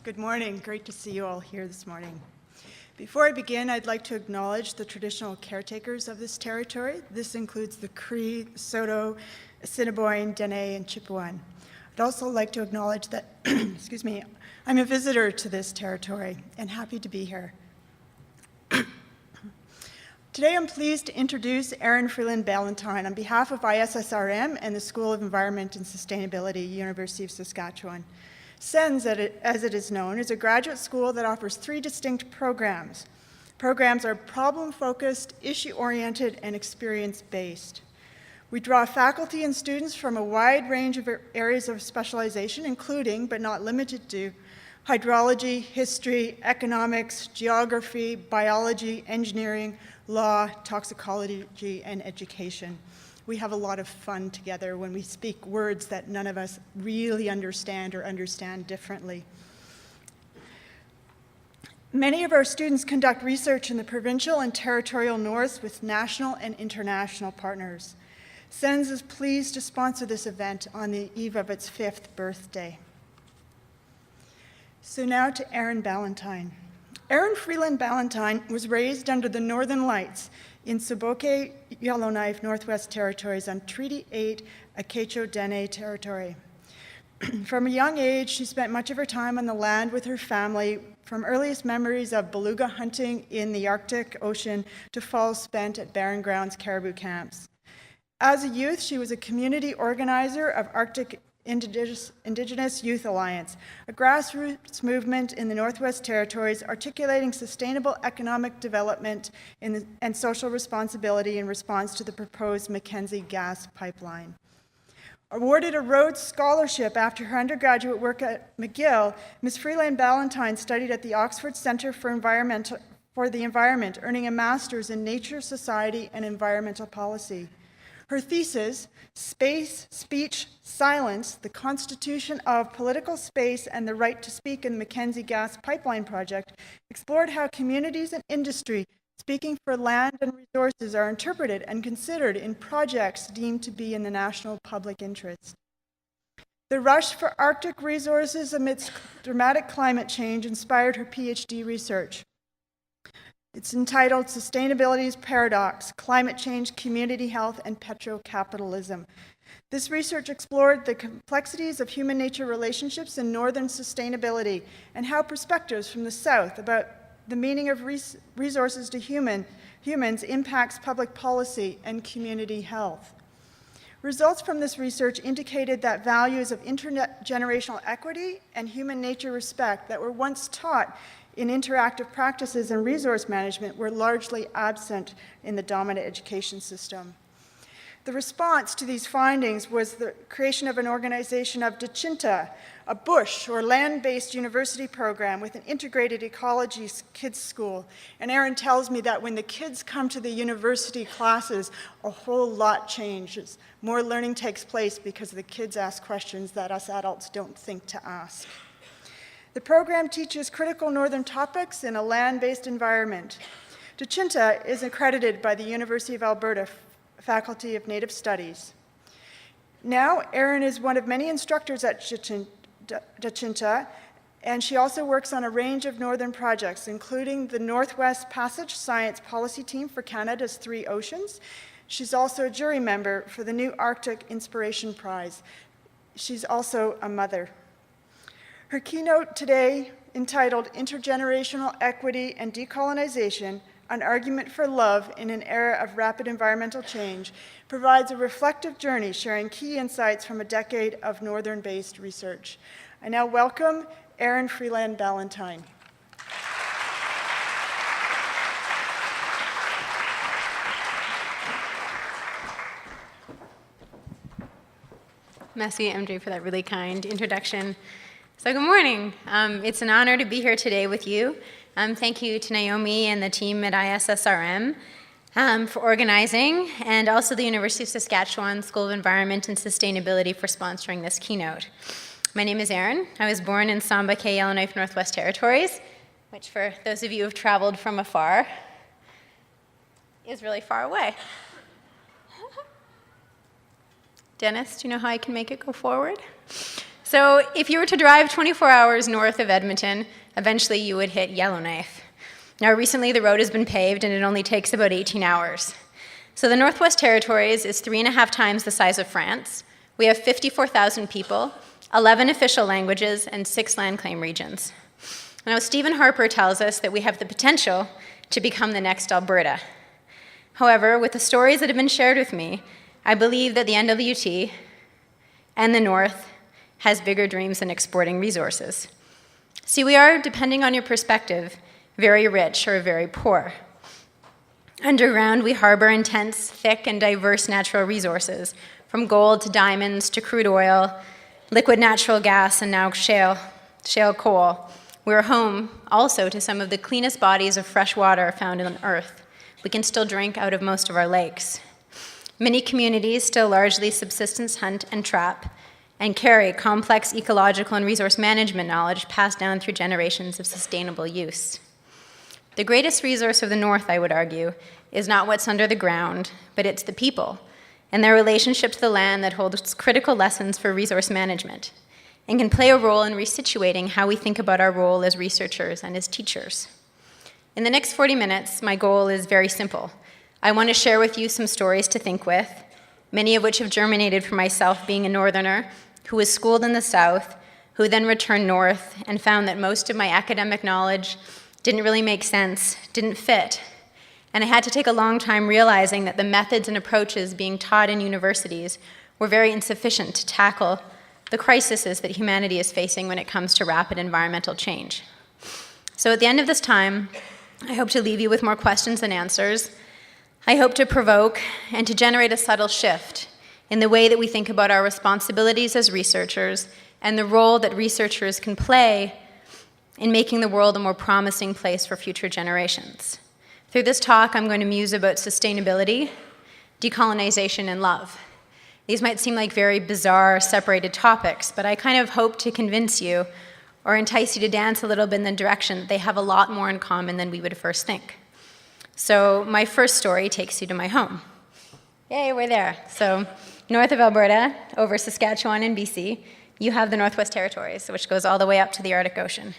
Good morning. Great to see you all here this morning. Before I begin, I'd like to acknowledge the traditional caretakers of this territory. This includes the Cree, Saulteaux, Assiniboine, Dene, and Chipewyan. I'd also like to acknowledge that, excuse me, I'm a visitor to this territory and happy to be here. Today I'm pleased to introduce Erin Freeland Ballantyne on behalf of ISSRM and the School of Environment and Sustainability, University of Saskatchewan. SENS, as it is known, is a graduate school that offers 3 distinct programs. Programs are problem-focused, issue-oriented, and experience-based. We draw faculty and students from a wide range of areas of specialization, including, but not limited to, hydrology, history, economics, geography, biology, engineering, law, toxicology, and education. We have a lot of fun together when we speak words that none of us really understand or understand differently. Many of our students conduct research in the provincial and territorial north with national and international partners. SENS is pleased to sponsor this event on the eve of its 5th birthday. So now to Erin Ballantyne. Erin Freeland Ballantyne was raised under the Northern Lights in Soboke, Yellowknife, Northwest Territories on Treaty 8 Akecho-Dene territory. From a young age, she spent much of her time on the land with her family, from earliest memories of beluga hunting in the Arctic Ocean to falls spent at Barren Grounds caribou camps. As a youth, she was a community organizer of Arctic Indigenous Youth Alliance, a grassroots movement in the Northwest Territories articulating sustainable economic development and social responsibility in response to the proposed Mackenzie gas pipeline. Awarded a Rhodes Scholarship after her undergraduate work at McGill, Ms. Freeland Ballantyne studied at the Oxford Centre for the Environment, earning a master's in Nature, Society, and Environmental Policy. Her thesis, Space, Speech, Silence, the Constitution of Political Space and the Right to Speak in the Mackenzie Gas Pipeline Project, explored how communities and industry speaking for land and resources are interpreted and considered in projects deemed to be in the national public interest. The rush for Arctic resources amidst dramatic climate change inspired her PhD research. It's entitled Sustainability's Paradox, Climate Change, Community Health, and Petrocapitalism. This research explored the complexities of human-nature relationships in northern sustainability and how perspectives from the South about the meaning of resources to humans impacts public policy and community health. Results from this research indicated that values of intergenerational equity and human-nature respect that were once taught in interactive practices and resource management were largely absent in the dominant education system. The response to these findings was the creation of an organization of Dechinta, a bush or land-based university program with an integrated ecology kids school. And Erin tells me that when the kids come to the university classes, a whole lot changes. More learning takes place because the kids ask questions that us adults don't think to ask. The program teaches critical northern topics in a land-based environment. Dechinta is accredited by the University of Alberta Faculty of Native Studies. Now, Erin is one of many instructors at Dechinta, and she also works on a range of northern projects, including the Northwest Passage Science Policy Team for Canada's 3 Oceans. She's also a jury member for the new Arctic Inspiration Prize. She's also a mother. Her keynote today, entitled Intergenerational Equity and Decolonization, An Argument for Love in an Era of Rapid Environmental Change, provides a reflective journey sharing key insights from a decade of northern-based research. I now welcome Erin Freeland Ballantyne. Merci, MJ, for that really kind introduction. So good morning. It's an honor to be here today with you. Thank you to Naomi and the team at ISSRM for organizing, and also the University of Saskatchewan School of Environment and Sustainability for sponsoring this keynote. My name is Erin. I was born in Sambake, Yellowknife, Northwest Territories, which for those of you who have traveled from afar is really far away. Dennis, do you know how I can make it go forward? So if you were to drive 24 hours north of Edmonton, eventually you would hit Yellowknife. Now recently the road has been paved and it only takes about 18 hours. So the Northwest Territories is 3.5 times the size of France. We have 54,000 people, 11 official languages, and 6 land claim regions. Now Stephen Harper tells us that we have the potential to become the next Alberta. However, with the stories that have been shared with me, I believe that the NWT and the North has bigger dreams than exporting resources. See, we are, depending on your perspective, very rich or very poor. Underground, we harbor intense, thick, and diverse natural resources, from gold to diamonds to crude oil, liquid natural gas, and now shale coal. We're home also to some of the cleanest bodies of fresh water found on Earth. We can still drink out of most of our lakes. Many communities still largely subsistence hunt and trap, and carry complex ecological and resource management knowledge passed down through generations of sustainable use. The greatest resource of the North, I would argue, is not what's under the ground, but it's the people and their relationship to the land that holds critical lessons for resource management and can play a role in resituating how we think about our role as researchers and as teachers. In the next 40 minutes, my goal is very simple. I want to share with you some stories to think with, many of which have germinated from myself being a Northerner who was schooled in the South, who then returned north and found that most of my academic knowledge didn't really make sense, didn't fit. And I had to take a long time realizing that the methods and approaches being taught in universities were very insufficient to tackle the crises that humanity is facing when it comes to rapid environmental change. So at the end of this time, I hope to leave you with more questions than answers. I hope to provoke and to generate a subtle shift in the way that we think about our responsibilities as researchers and the role that researchers can play in making the world a more promising place for future generations. Through this talk, I'm going to muse about sustainability, decolonization, and love. These might seem like very bizarre, separated topics, but I kind of hope to convince you or entice you to dance a little bit in the direction that they have a lot more in common than we would first think. So my first story takes you to my home. Yay, we're there. So north of Alberta, over Saskatchewan and BC, you have the Northwest Territories, which goes all the way up to the Arctic Ocean.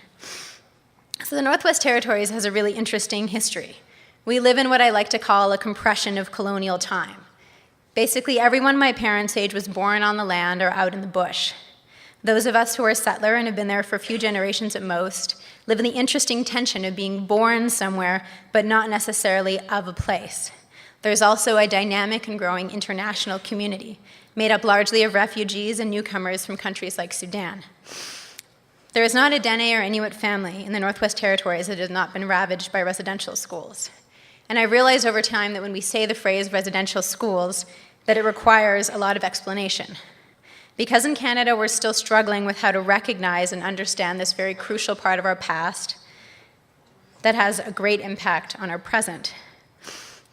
So the Northwest Territories has a really interesting history. We live in what I like to call a compression of colonial time. Basically, everyone my parents' age was born on the land or out in the bush. Those of us who are settler and have been there for a few generations at most live in the interesting tension of being born somewhere, but not necessarily of a place. There's also a dynamic and growing international community, made up largely of refugees and newcomers from countries like Sudan. There is not a Dene or Inuit family in the Northwest Territories that has not been ravaged by residential schools. And I realize over time that when we say the phrase residential schools, that it requires a lot of explanation. Because in Canada we're still struggling with how to recognize and understand this very crucial part of our past that has a great impact on our present.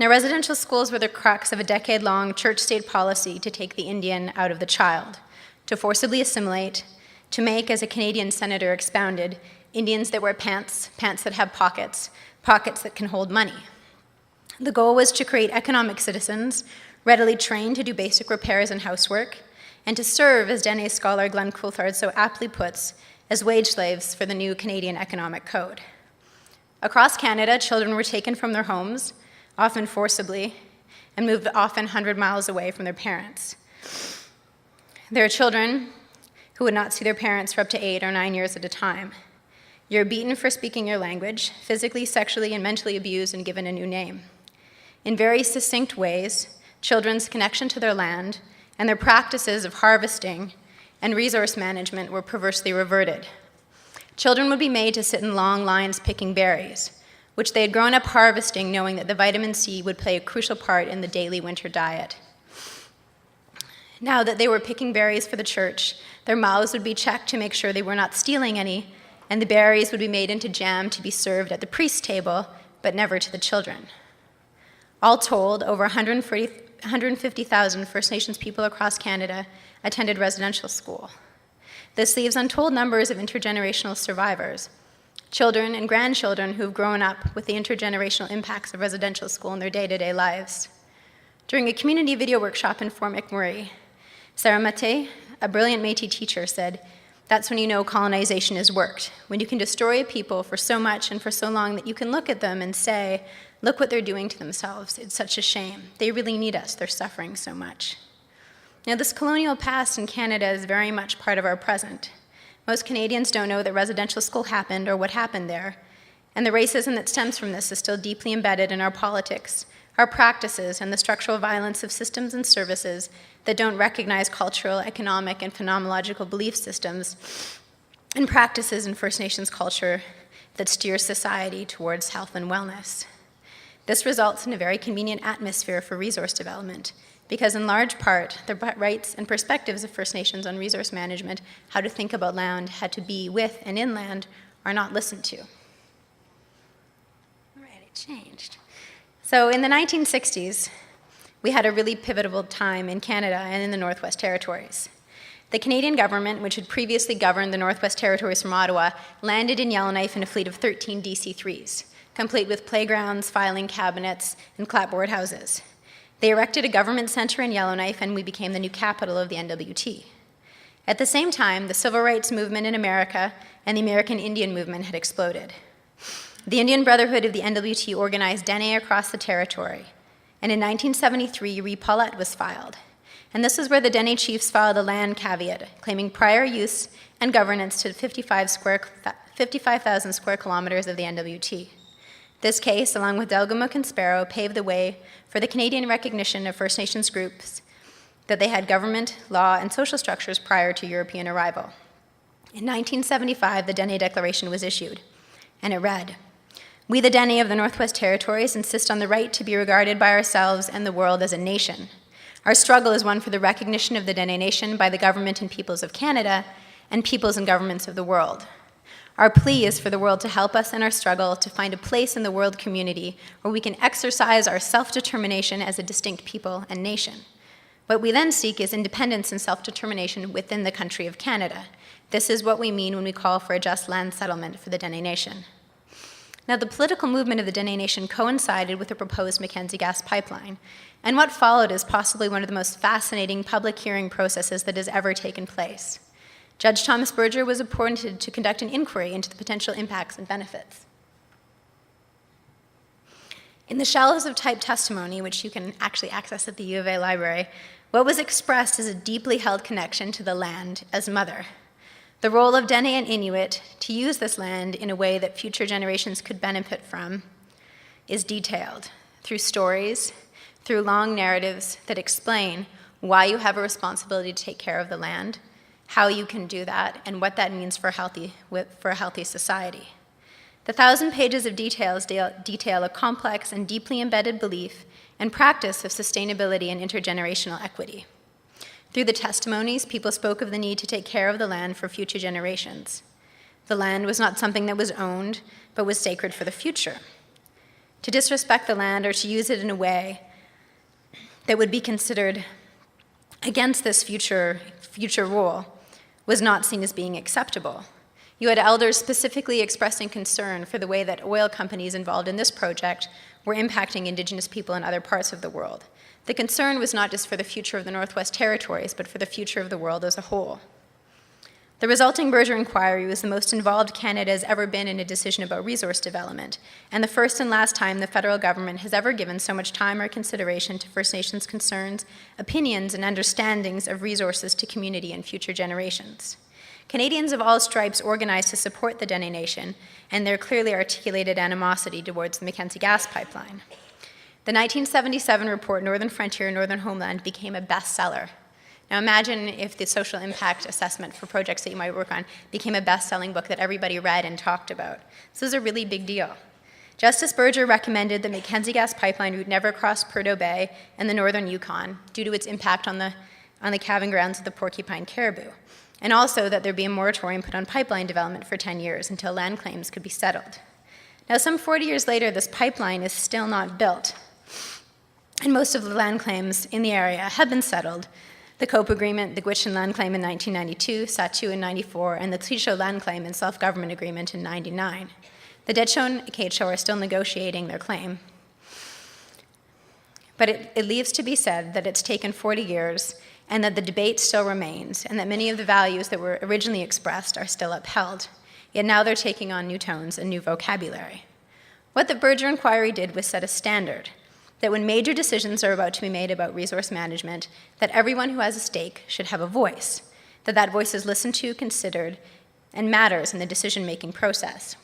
Now, residential schools were the crux of a decade-long church-state policy to take the Indian out of the child, to forcibly assimilate, to make, as a Canadian senator expounded, Indians that wear pants, pants that have pockets, pockets that can hold money. The goal was to create economic citizens, readily trained to do basic repairs and housework, and to serve, as Dene scholar Glenn Coulthard so aptly puts, as wage slaves for the new Canadian Economic Code. Across Canada, children were taken from their homes, often forcibly, and moved often 100 miles away from their parents. There are children who would not see their parents for up to 8 or 9 years at a time. You're beaten for speaking your language, physically, sexually, and mentally abused and given a new name. In very succinct ways, children's connection to their land and their practices of harvesting and resource management were perversely reverted. Children would be made to sit in long lines picking berries, which they had grown up harvesting knowing that the vitamin C would play a crucial part in the daily winter diet. Now that they were picking berries for the church, their mouths would be checked to make sure they were not stealing any, and the berries would be made into jam to be served at the priest's table, but never to the children. All told, over 150,000 First Nations people across Canada attended residential school. This leaves untold numbers of intergenerational survivors, children and grandchildren who've grown up with the intergenerational impacts of residential school in their day-to-day lives. During a community video workshop in Fort McMurray, Sarah Mate, a brilliant Métis teacher, said, That's when you know colonization has worked, when you can destroy people for so much and for so long that you can look at them and say, look what they're doing to themselves. It's such a shame. They really need us. They're suffering so much. Now, this colonial past in Canada is very much part of our present. Most Canadians don't know that residential school happened or what happened there, and the racism that stems from this is still deeply embedded in our politics, our practices, and the structural violence of systems and services that don't recognize cultural, economic, and phenomenological belief systems and practices in First Nations culture that steer society towards health and wellness. This results in a very convenient atmosphere for resource development, because in large part, the rights and perspectives of First Nations on resource management, how to think about land, how to be with and in land, are not listened to. All right, it changed. So in the 1960s, we had a really pivotal time in Canada and in the Northwest Territories. The Canadian government, which had previously governed the Northwest Territories from Ottawa, landed in Yellowknife in a fleet of 13 DC-3s, complete with playgrounds, filing cabinets, and clapboard houses. They erected a government center in Yellowknife, and we became the new capital of the NWT. At the same time, the civil rights movement in America and the American Indian movement had exploded. The Indian Brotherhood of the NWT organized Dene across the territory, and in 1973, Re-Paulette was filed. And this is where the Dene chiefs filed a land caveat, claiming prior use and governance to 55,000 square kilometers of the NWT. This case, along with Delgamuukw and Sparrow, paved the way for the Canadian recognition of First Nations groups that they had government, law, and social structures prior to European arrival. In 1975, the Dene Declaration was issued, and it read, "We, the Dene of the Northwest Territories, insist on the right to be regarded by ourselves and the world as a nation. Our struggle is one for the recognition of the Dene Nation by the government and peoples of Canada and peoples and governments of the world. Our plea is for the world to help us in our struggle to find a place in the world community where we can exercise our self-determination as a distinct people and nation. What we then seek is independence and self-determination within the country of Canada. This is what we mean when we call for a just land settlement for the Dene Nation." Now, the political movement of the Dene Nation coincided with the proposed Mackenzie gas pipeline, and what followed is possibly one of the most fascinating public hearing processes that has ever taken place. Judge Thomas Berger was appointed to conduct an inquiry into the potential impacts and benefits. In the shallows of typed testimony, which you can actually access at the U of A library, what was expressed is a deeply held connection to the land as mother. The role of Dene and Inuit to use this land in a way that future generations could benefit from is detailed through stories, through long narratives that explain why you have a responsibility to take care of the land, how you can do that, and what that means for a healthy society. The 1,000 pages of details detail a complex and deeply embedded belief and practice of sustainability and intergenerational equity. Through the testimonies, people spoke of the need to take care of the land for future generations. The land was not something that was owned, but was sacred for the future. To disrespect the land or to use it in a way that would be considered against this future rule was not seen as being acceptable. You had elders specifically expressing concern for the way that oil companies involved in this project were impacting Indigenous people in other parts of the world. The concern was not just for the future of the Northwest Territories, but for the future of the world as a whole. The resulting Berger inquiry was the most involved Canada has ever been in a decision about resource development, and the first and last time the federal government has ever given so much time or consideration to First Nations concerns, opinions, and understandings of resources to community and future generations. Canadians of all stripes organized to support the Dene Nation and their clearly articulated animosity towards the Mackenzie gas pipeline. The 1977 report, Northern Frontier, Northern Homeland, became a bestseller. Now imagine if the social impact assessment for projects that you might work on became a best-selling book that everybody read and talked about. This is a really big deal. Justice Berger recommended the Mackenzie gas pipeline route never cross Prudhoe Bay and the northern Yukon due to its impact on the calving grounds of the porcupine caribou, and also that there be a moratorium put on pipeline development for 10 years until land claims could be settled. Now, some 40 years later, this pipeline is still not built, and most of the land claims in the area have been settled. The Cope Agreement, the Gwich'in Land Claim in 1992, Satu in 94, and the Tlisho Land Claim and Self-Government Agreement in 99. The Decho and Acacho are still negotiating their claim. But it leaves to be said that it's taken 40 years and that the debate still remains, and that many of the values that were originally expressed are still upheld. Yet now they're taking on new tones and new vocabulary. What the Berger Inquiry did was set a standard that when major decisions are about to be made about resource management, that everyone who has a stake should have a voice, that that voice is listened to, considered, and matters in the decision-making process.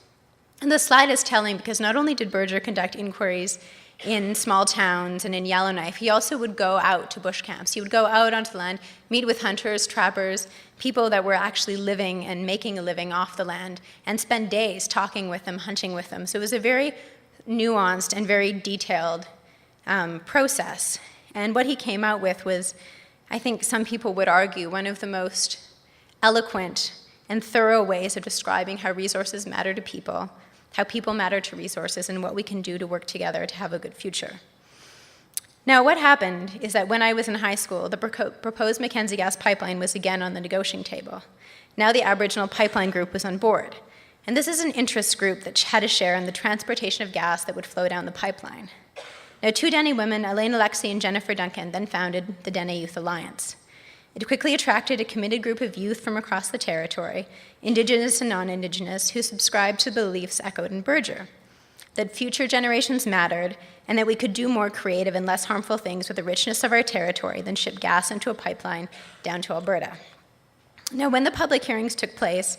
And the slide is telling because not only did Berger conduct inquiries in small towns and in Yellowknife, he also would go out to bush camps. He would go out onto the land, meet with hunters, trappers, people that were actually living and making a living off the land, and spend days talking with them, hunting with them. So it was a very nuanced and very detailed process. And what he came out with was, I think some people would argue, one of the most eloquent and thorough ways of describing how resources matter to people, how people matter to resources, and what we can do to work together to have a good future. Now, what happened is that when I was in high school, the proposed Mackenzie gas pipeline was again on the negotiating table. Now the Aboriginal Pipeline Group was on board. And this is an interest group that had a share in the transportation of gas that would flow down the pipeline. Now, two Dene women, Elaine Alexi and Jennifer Duncan, then founded the Dene Youth Alliance. It quickly attracted a committed group of youth from across the territory, Indigenous and non-Indigenous, who subscribed to the beliefs echoed in Berger, that future generations mattered, and that we could do more creative and less harmful things with the richness of our territory than ship gas into a pipeline down to Alberta. Now, when the public hearings took place,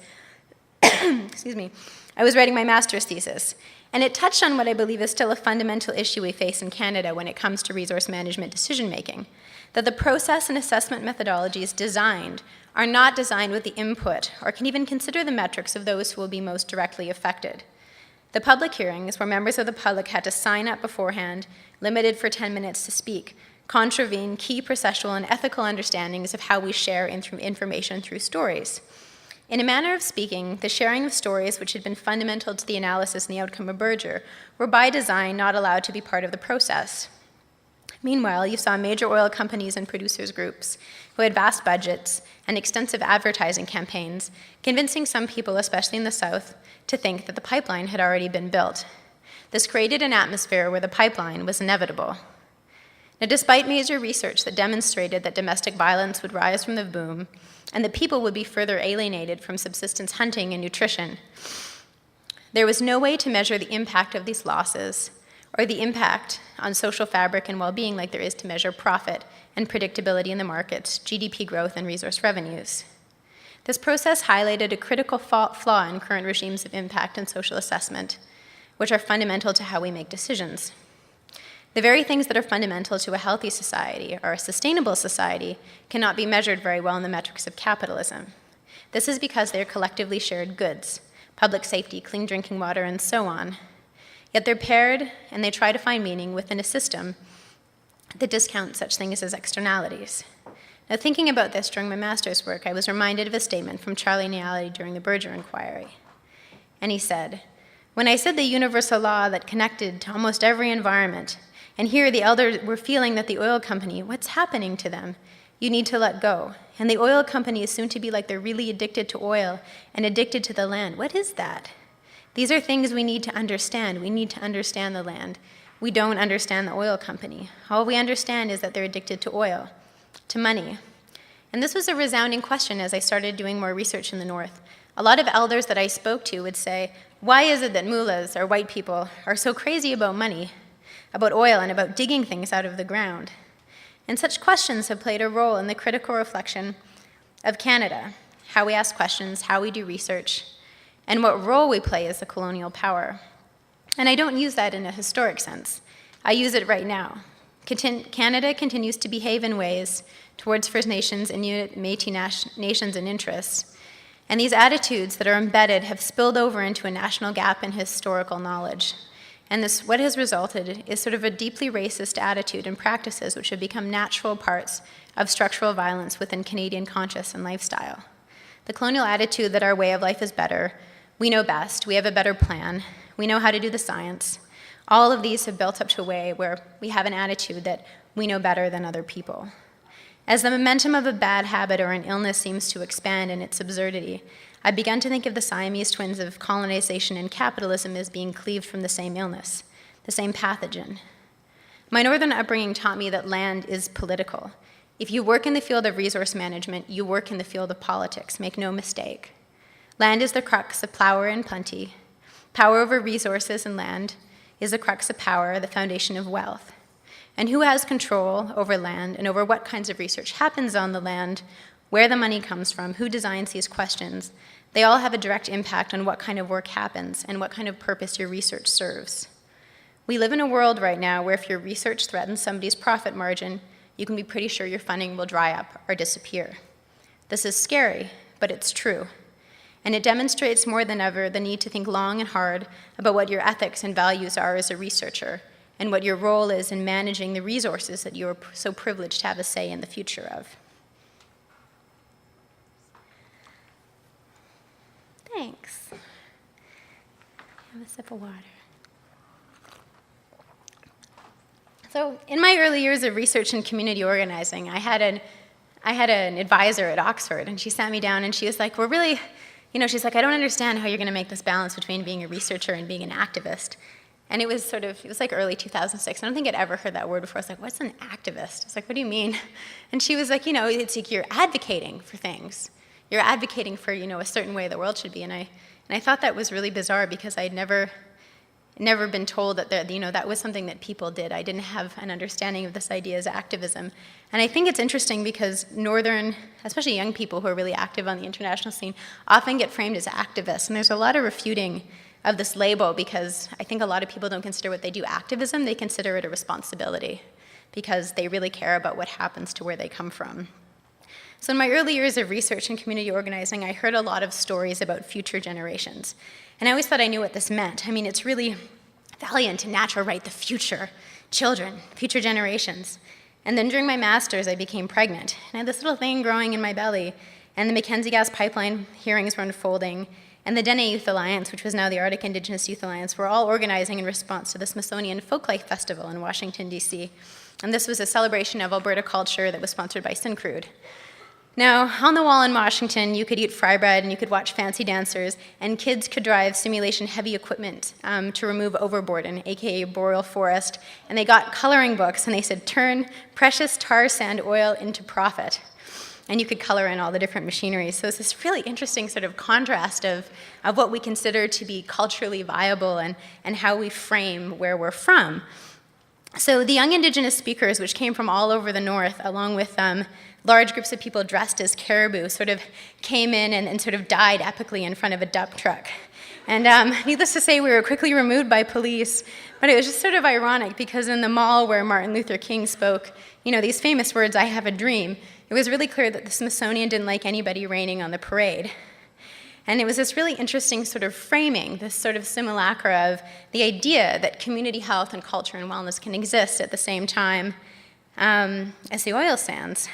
excuse me, I was writing my master's thesis, and it touched on what I believe is still a fundamental issue we face in Canada when it comes to resource management decision-making, that the process and assessment methodologies designed are not designed with the input or can even consider the metrics of those who will be most directly affected. The public hearings, where members of the public had to sign up beforehand, limited for 10 minutes to speak, contravene key processual and ethical understandings of how we share information through stories. In a manner of speaking, the sharing of stories, which had been fundamental to the analysis and the outcome of Berger, were by design not allowed to be part of the process. Meanwhile, you saw major oil companies and producers groups who had vast budgets and extensive advertising campaigns, convincing some people, especially in the South, to think that the pipeline had already been built. This created an atmosphere where the pipeline was inevitable. Now, despite major research that demonstrated that domestic violence would rise from the boom and that people would be further alienated from subsistence hunting and nutrition, there was no way to measure the impact of these losses or the impact on social fabric and well-being like there is to measure profit and predictability in the markets, GDP growth, and resource revenues. This process highlighted a critical flaw in current regimes of impact and social assessment, which are fundamental to how we make decisions. The very things that are fundamental to a healthy society or a sustainable society cannot be measured very well in the metrics of capitalism. This is because they are collectively shared goods, public safety, clean drinking water, and so on. Yet they're paired and they try to find meaning within a system that discounts such things as externalities. Now, thinking about this during my master's work, I was reminded of a statement from Charlie Neali during the Berger Inquiry. And he said, "When I said the universal law that connected to almost every environment, and here the elders were feeling that the oil company, what's happening to them? You need to let go. And the oil company is soon to be like they're really addicted to oil and addicted to the land. What is that? These are things we need to understand. We need to understand the land. We don't understand the oil company. All we understand is that they're addicted to oil, to money." And this was a resounding question as I started doing more research in the North. A lot of elders that I spoke to would say, why is it that mullahs, or white people, are so crazy about money, about oil, and about digging things out of the ground? And such questions have played a role in the critical reflection of Canada, how we ask questions, how we do research, and what role we play as a colonial power. And I don't use that in a historic sense. I use it right now. Canada continues to behave in ways towards First Nations and Métis nations and interests. And these attitudes that are embedded have spilled over into a national gap in historical knowledge. And what has resulted is sort of a deeply racist attitude and practices which have become natural parts of structural violence within Canadian conscience and lifestyle. The colonial attitude that our way of life is better, we know best, we have a better plan, we know how to do the science. All of these have built up to a way where we have an attitude that we know better than other people. As the momentum of a bad habit or an illness seems to expand in its absurdity, I've begun to think of the Siamese twins of colonization and capitalism as being cleaved from the same illness, the same pathogen. My northern upbringing taught me that land is political. If you work in the field of resource management, you work in the field of politics, make no mistake. Land is the crux of power and plenty. Power over resources and land is the crux of power, the foundation of wealth. And who has control over land and over what kinds of research happens on the land, where the money comes from, who designs these questions, they all have a direct impact on what kind of work happens and what kind of purpose your research serves. We live in a world right now where if your research threatens somebody's profit margin, you can be pretty sure your funding will dry up or disappear. This is scary, but it's true. And it demonstrates more than ever the need to think long and hard about what your ethics and values are as a researcher and what your role is in managing the resources that you are so privileged to have a say in the future of. Thanks. Have a sip of water. So in my early years of research and community organizing, I had an advisor at Oxford, and she sat me down and she was like, she's like, I don't understand how you're going to make this balance between being a researcher and being an activist. And it was like early 2006. I don't think I'd ever heard that word before. I was like, what's an activist? I was like, what do you mean? And she was like, it's like you're advocating for things. You're advocating for, a certain way the world should be. And I thought that was really bizarre because I'd never been told that that was something that people did. I didn't have an understanding of this idea as activism. And I think it's interesting because Northern, especially young people who are really active on the international scene, often get framed as activists. And there's a lot of refuting of this label because I think a lot of people don't consider what they do activism, they consider it a responsibility because they really care about what happens to where they come from. So in my early years of research and community organizing, I heard a lot of stories about future generations. And I always thought I knew what this meant. I mean, it's really valiant and natural, right? The future, children, future generations. And then during my master's, I became pregnant. And I had this little thing growing in my belly. And the Mackenzie Gas Pipeline hearings were unfolding. And the Dene Youth Alliance, which was now the Arctic Indigenous Youth Alliance, were all organizing in response to the Smithsonian Folklife Festival in Washington, D.C. And this was a celebration of Alberta culture that was sponsored by Syncrude. Now, on the wall in Washington, you could eat fry bread and you could watch fancy dancers, and kids could drive simulation-heavy equipment to remove overburden, aka boreal forest, and they got coloring books, and they said, turn precious tar sand oil into profit. And you could color in all the different machinery. So it's this really interesting sort of contrast of what we consider to be culturally viable and how we frame where we're from. So the young Indigenous speakers, which came from all over the North, along with large groups of people dressed as caribou, sort of came in and sort of died epically in front of a dump truck. And needless to say, we were quickly removed by police, but it was just sort of ironic because in the mall where Martin Luther King spoke, these famous words, "I have a dream," it was really clear that the Smithsonian didn't like anybody raining on the parade. And it was this really interesting sort of framing, this sort of simulacra of the idea that community health and culture and wellness can exist at the same time as the oil sands.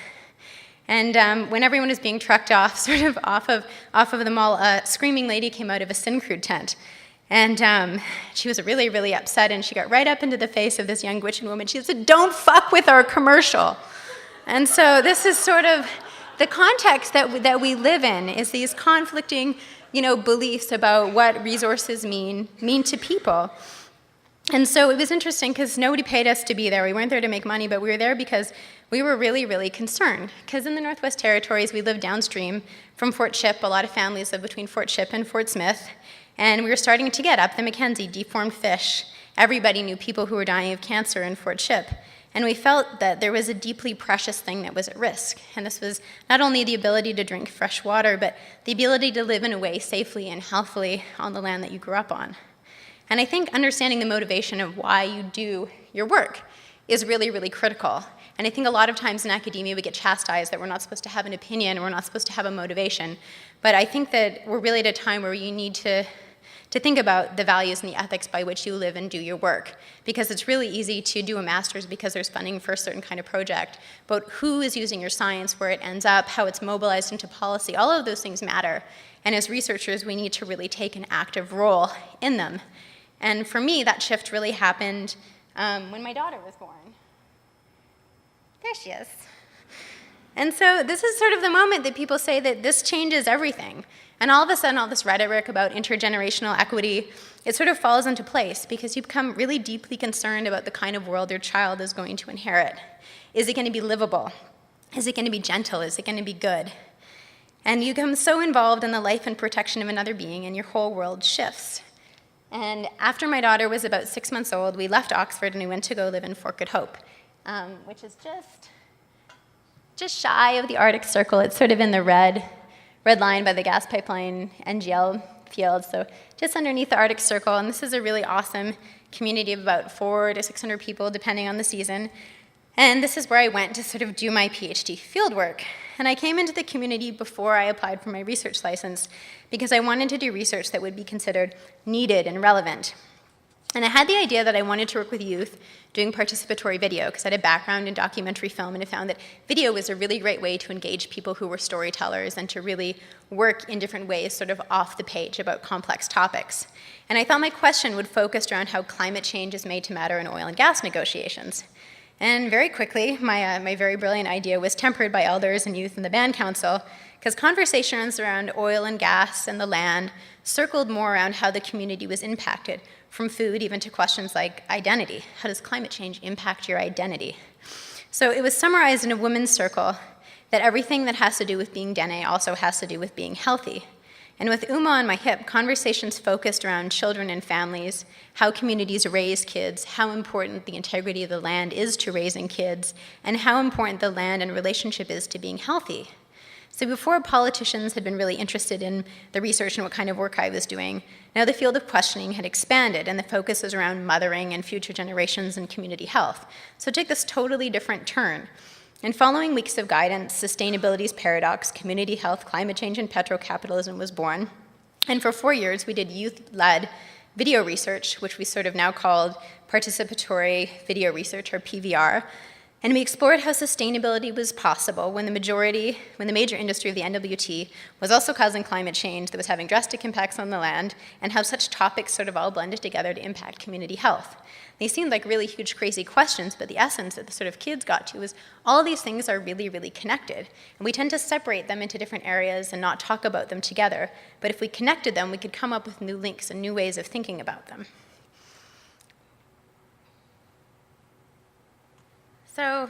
And when everyone was being trucked off, sort of off of the mall, a screaming lady came out of a Syncrude tent. And she was really, really upset, and she got right up into the face of this young Gwich'in woman. She said, "Don't fuck with our commercial." And so this is sort of the context that we live in, is these conflicting, beliefs about what resources mean to people. And so it was interesting because nobody paid us to be there. We weren't there to make money, but we were there because we were really, really concerned. Because in the Northwest Territories, we lived downstream from Fort Ship. A lot of families live between Fort Ship and Fort Smith. And we were starting to get up the Mackenzie, deformed fish. Everybody knew people who were dying of cancer in Fort Ship. And we felt that there was a deeply precious thing that was at risk. And this was not only the ability to drink fresh water, but the ability to live in a way safely and healthfully on the land that you grew up on. And I think understanding the motivation of why you do your work is really, really critical. And I think a lot of times in academia we get chastised that we're not supposed to have an opinion, and we're not supposed to have a motivation. But I think that we're really at a time where you need to think about the values and the ethics by which you live and do your work. Because it's really easy to do a master's because there's funding for a certain kind of project. But who is using your science, where it ends up, how it's mobilized into policy, all of those things matter. And as researchers, we need to really take an active role in them. And for me, that shift really happened when my daughter was born. There she is. And so this is sort of the moment that people say that this changes everything. And all of a sudden, all this rhetoric about intergenerational equity, it sort of falls into place because you become really deeply concerned about the kind of world your child is going to inherit. Is it going to be livable? Is it going to be gentle? Is it going to be good? And you become so involved in the life and protection of another being, and your whole world shifts. And after my daughter was about 6 months old, we left Oxford and we went to go live in Fort Good Hope, which is just shy of the Arctic Circle. It's sort of in the red line by the gas pipeline NGL field, so just underneath the Arctic Circle. And this is a really awesome community of about 400 to 600 people, depending on the season. And this is where I went to sort of do my PhD fieldwork. And I came into the community before I applied for my research license because I wanted to do research that would be considered needed and relevant. And I had the idea that I wanted to work with youth doing participatory video because I had a background in documentary film, and I found that video was a really great way to engage people who were storytellers and to really work in different ways sort of off the page about complex topics. And I thought my question would focus around how climate change is made to matter in oil and gas negotiations. And very quickly, my very brilliant idea was tempered by elders and youth in the band council, because conversations around oil and gas and the land circled more around how the community was impacted, from food even to questions like identity. How does climate change impact your identity? So it was summarized in a women's circle that everything that has to do with being Dene also has to do with being healthy. And with Uma on my hip, conversations focused around children and families, how communities raise kids, how important the integrity of the land is to raising kids, and how important the land and relationship is to being healthy. So before politicians had been really interested in the research and what kind of work I was doing, now the field of questioning had expanded and the focus was around mothering and future generations and community health. So it took this totally different turn. And following weeks of guidance, Sustainability's Paradox, Community Health, Climate Change, and Petrocapitalism was born. And for 4 years, we did youth-led video research, which we sort of now called Participatory Video Research, or PVR. And we explored how sustainability was possible when the major industry of the NWT was also causing climate change that was having drastic impacts on the land, and how such topics sort of all blended together to impact community health. They seemed like really huge, crazy questions, but the essence that the sort of kids got to was all of these things are really, really connected. And we tend to separate them into different areas and not talk about them together. But if we connected them, we could come up with new links and new ways of thinking about them. So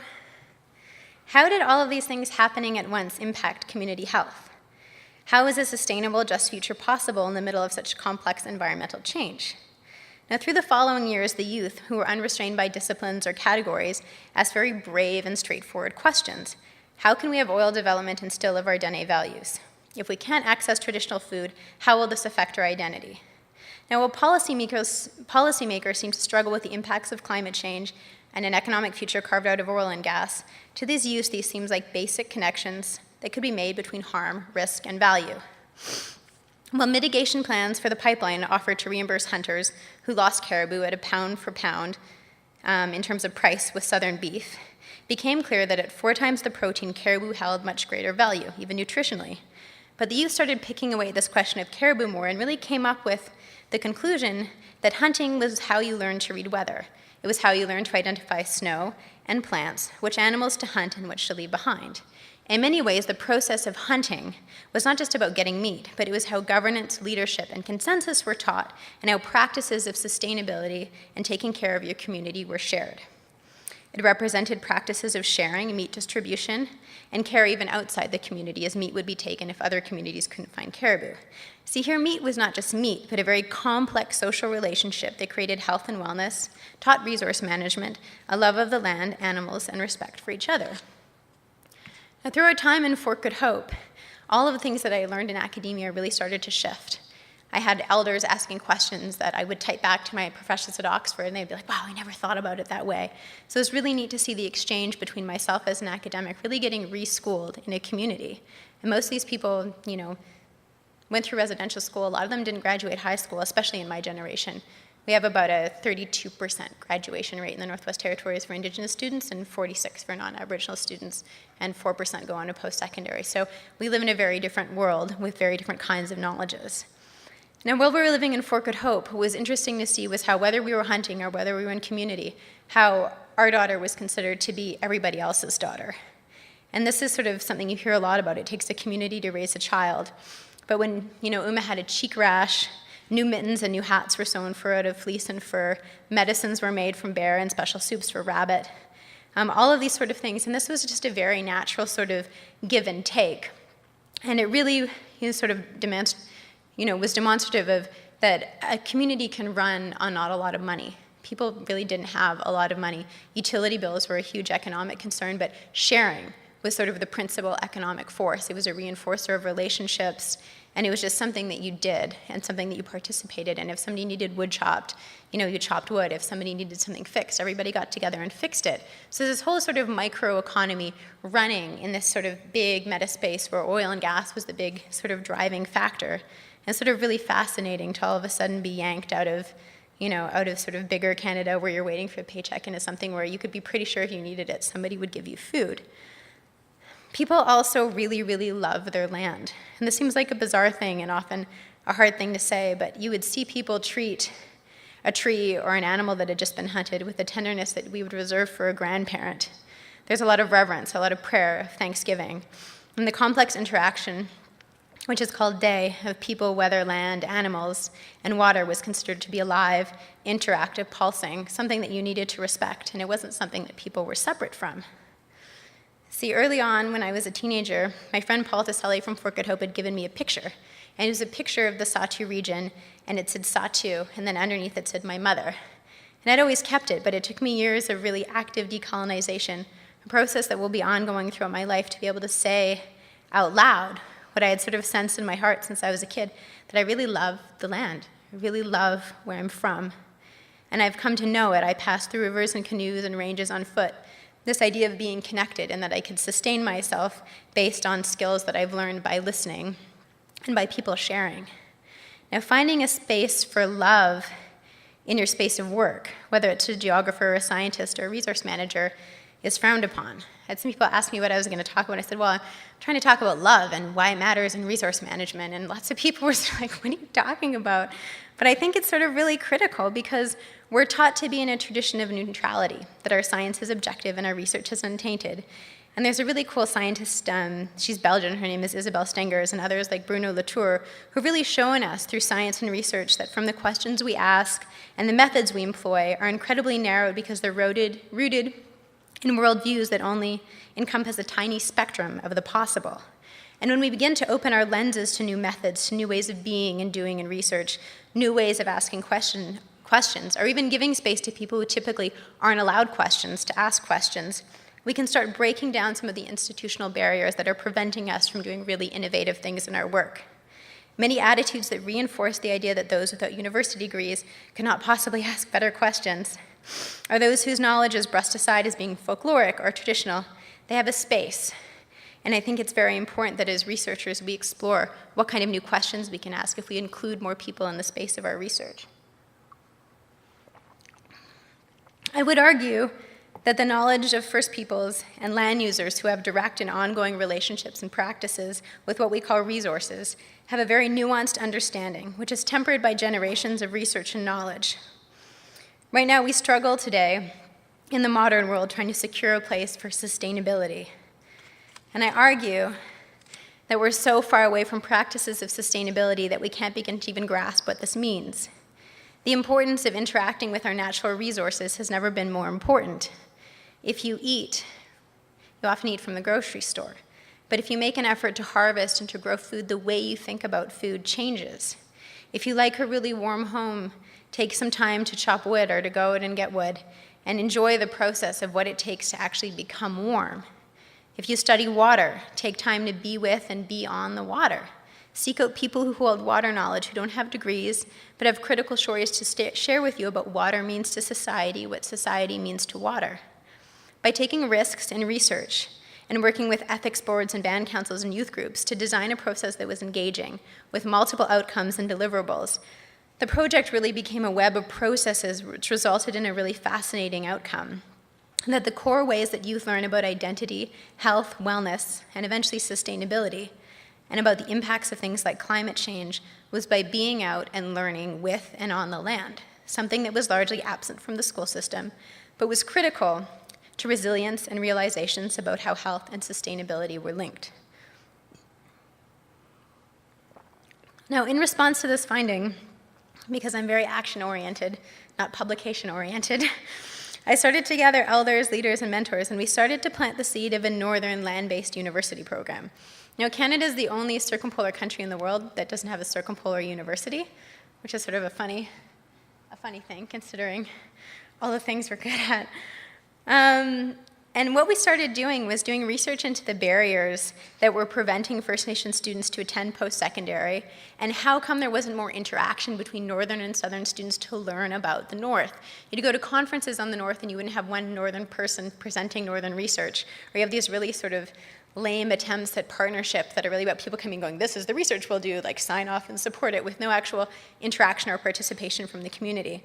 how did all of these things happening at once impact community health? How is a sustainable, just future possible in the middle of such complex environmental change? Now, through the following years, the youth, who were unrestrained by disciplines or categories, asked very brave and straightforward questions. How can we have oil development and still live our Dene values? If we can't access traditional food, how will this affect our identity? Now, while policymakers seem to struggle with the impacts of climate change and an economic future carved out of oil and gas, to these youth, these seem like basic connections that could be made between harm, risk, and value. While mitigation plans for the pipeline offered to reimburse hunters who lost caribou at a pound for pound in terms of price with southern beef, it became clear that at 4 times the protein, caribou held much greater value, even nutritionally. But the youth started picking away at this question of caribou more and really came up with the conclusion that hunting was how you learned to read weather. It was how you learned to identify snow and plants, which animals to hunt and which to leave behind. In many ways, the process of hunting was not just about getting meat, but it was how governance, leadership, and consensus were taught, and how practices of sustainability and taking care of your community were shared. It represented practices of sharing meat distribution and care even outside the community, as meat would be taken if other communities couldn't find caribou. See, here meat was not just meat, but a very complex social relationship that created health and wellness, taught resource management, a love of the land, animals, and respect for each other. Now, through our time in Fort Good Hope, all of the things that I learned in academia really started to shift. I had elders asking questions that I would type back to my professors at Oxford, and they'd be like, wow, I never thought about it that way. So it's really neat to see the exchange between myself as an academic really getting reschooled in a community. And most of these people, went through residential school. A lot of them didn't graduate high school, especially in my generation. We have about a 32% graduation rate in the Northwest Territories for Indigenous students and 46% for non-Aboriginal students, and 4% go on to post-secondary. So we live in a very different world with very different kinds of knowledges. Now, while we were living in Fort Good Hope, what was interesting to see was how whether we were hunting or whether we were in community, how our daughter was considered to be everybody else's daughter. And this is sort of something you hear a lot about. It takes a community to raise a child. But when, Uma had a cheek rash, new mittens and new hats were sewn fur out of fleece and fur, medicines were made from bear, and special soups for rabbit. all of these sort of things. And this was just a very natural sort of give and take. And it really sort of was demonstrative of that a community can run on not a lot of money. People really didn't have a lot of money. Utility bills were a huge economic concern, but sharing was sort of the principal economic force. It was a reinforcer of relationships, and it was just something that you did and something that you participated in. If somebody needed wood chopped, you chopped wood. If somebody needed something fixed, everybody got together and fixed it. So this whole sort of microeconomy running in this sort of big meta space where oil and gas was the big sort of driving factor. And sort of really fascinating to all of a sudden be yanked out of sort of bigger Canada where you're waiting for a paycheck into something where you could be pretty sure if you needed it, somebody would give you food. People also really, really love their land. And this seems like a bizarre thing and often a hard thing to say, but you would see people treat a tree or an animal that had just been hunted with the tenderness that we would reserve for a grandparent. There's a lot of reverence, a lot of prayer, of thanksgiving. And the complex interaction, which is called day, of people, weather, land, animals, and water was considered to be alive, interactive, pulsing, something that you needed to respect, and it wasn't something that people were separate from. See, early on, when I was a teenager, my friend Paul Taselli from Fort Good Hope had given me a picture, and it was a picture of the Sahtu region, and it said Sahtu, and then underneath it said my mother. And I'd always kept it, but it took me years of really active decolonization, a process that will be ongoing throughout my life, to be able to say out loud what I had sort of sensed in my heart since I was a kid, that I really love the land. I really love where I'm from. And I've come to know it. I pass through rivers and canoes and ranges on foot. This idea of being connected and that I could sustain myself based on skills that I've learned by listening and by people sharing. Now, finding a space for love in your space of work, whether it's a geographer, a scientist, or a resource manager, is frowned upon. I had some people ask me what I was going to talk about. I said, well, I'm trying to talk about love and why it matters in resource management. And lots of people were sort of like, what are you talking about? But I think it's sort of really critical because we're taught to be in a tradition of neutrality, that our science is objective and our research is untainted. And there's a really cool scientist, she's Belgian, her name is Isabelle Stengers, and others like Bruno Latour, who've really shown us through science and research that from the questions we ask and the methods we employ are incredibly narrowed because they're rooted in worldviews that only encompass a tiny spectrum of the possible. And when we begin to open our lenses to new methods, to new ways of being and doing in research, new ways of asking questions, or even giving space to people who typically aren't allowed questions to ask questions, we can start breaking down some of the institutional barriers that are preventing us from doing really innovative things in our work. Many attitudes that reinforce the idea that those without university degrees cannot possibly ask better questions are those whose knowledge is brushed aside as being folkloric or traditional. They have a space. And I think it's very important that as researchers we explore what kind of new questions we can ask if we include more people in the space of our research. I would argue that the knowledge of First Peoples and land users who have direct and ongoing relationships and practices with what we call resources have a very nuanced understanding, which is tempered by generations of research and knowledge. Right now, we struggle today in the modern world trying to secure a place for sustainability. And I argue that we're so far away from practices of sustainability that we can't begin to even grasp what this means. The importance of interacting with our natural resources has never been more important. If you eat, you often eat from the grocery store. But if you make an effort to harvest and to grow food, the way you think about food changes. If you like a really warm home, take some time to chop wood or to go out and get wood and enjoy the process of what it takes to actually become warm. If you study water, take time to be with and be on the water. Seek out people who hold water knowledge, who don't have degrees, but have critical stories to share with you about what water means to society, what society means to water. By taking risks in research and working with ethics boards and band councils and youth groups to design a process that was engaging, with multiple outcomes and deliverables, the project really became a web of processes which resulted in a really fascinating outcome. That the core ways that youth learn about identity, health, wellness, and eventually sustainability, and about the impacts of things like climate change, was by being out and learning with and on the land, something that was largely absent from the school system, but was critical to resilience and realizations about how health and sustainability were linked. Now, in response to this finding, because I'm very action-oriented, not publication-oriented, I started to gather elders, leaders, and mentors, and we started to plant the seed of a northern land-based university program. Now, Canada is the only circumpolar country in the world that doesn't have a circumpolar university, which is sort of a funny thing, considering all the things we're good at. And what we started doing was doing research into the barriers that were preventing First Nation students to attend post-secondary, and how come there wasn't more interaction between northern and southern students to learn about the North. You'd go to conferences on the North and you wouldn't have one northern person presenting northern research, or you have these really sort of lame attempts at partnership that are really about people coming and going, this is the research we'll do, like sign off and support it, with no actual interaction or participation from the community.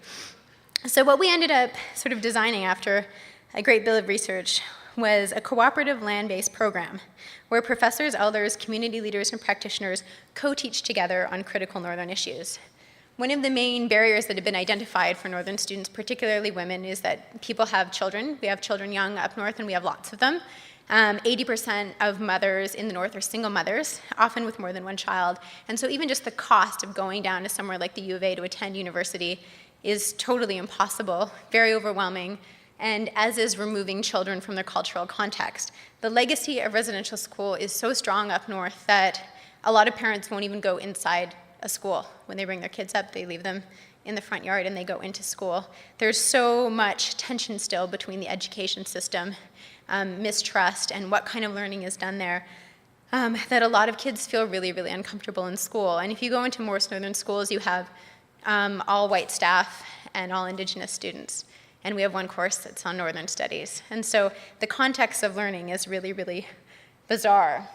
So what we ended up sort of designing after a great deal of research was a cooperative land-based program where professors, elders, community leaders, and practitioners co-teach together on critical northern issues. One of the main barriers that have been identified for northern students, particularly women, is that people have children. We have children young up north, and we have lots of them. 80% of mothers in the North are single mothers, often with more than one child. And so even just the cost of going down to somewhere like the U of A to attend university is totally impossible, very overwhelming, and as is removing children from their cultural context. The legacy of residential school is so strong up north that a lot of parents won't even go inside a school. When they bring their kids up, they leave them in the front yard and they go into school. There's so much tension still between the education system, mistrust, and what kind of learning is done there, that a lot of kids feel really, really uncomfortable in school. And if you go into most northern schools, you have all white staff and all Indigenous students. And we have one course that's on Northern Studies. And so the context of learning is really, really bizarre.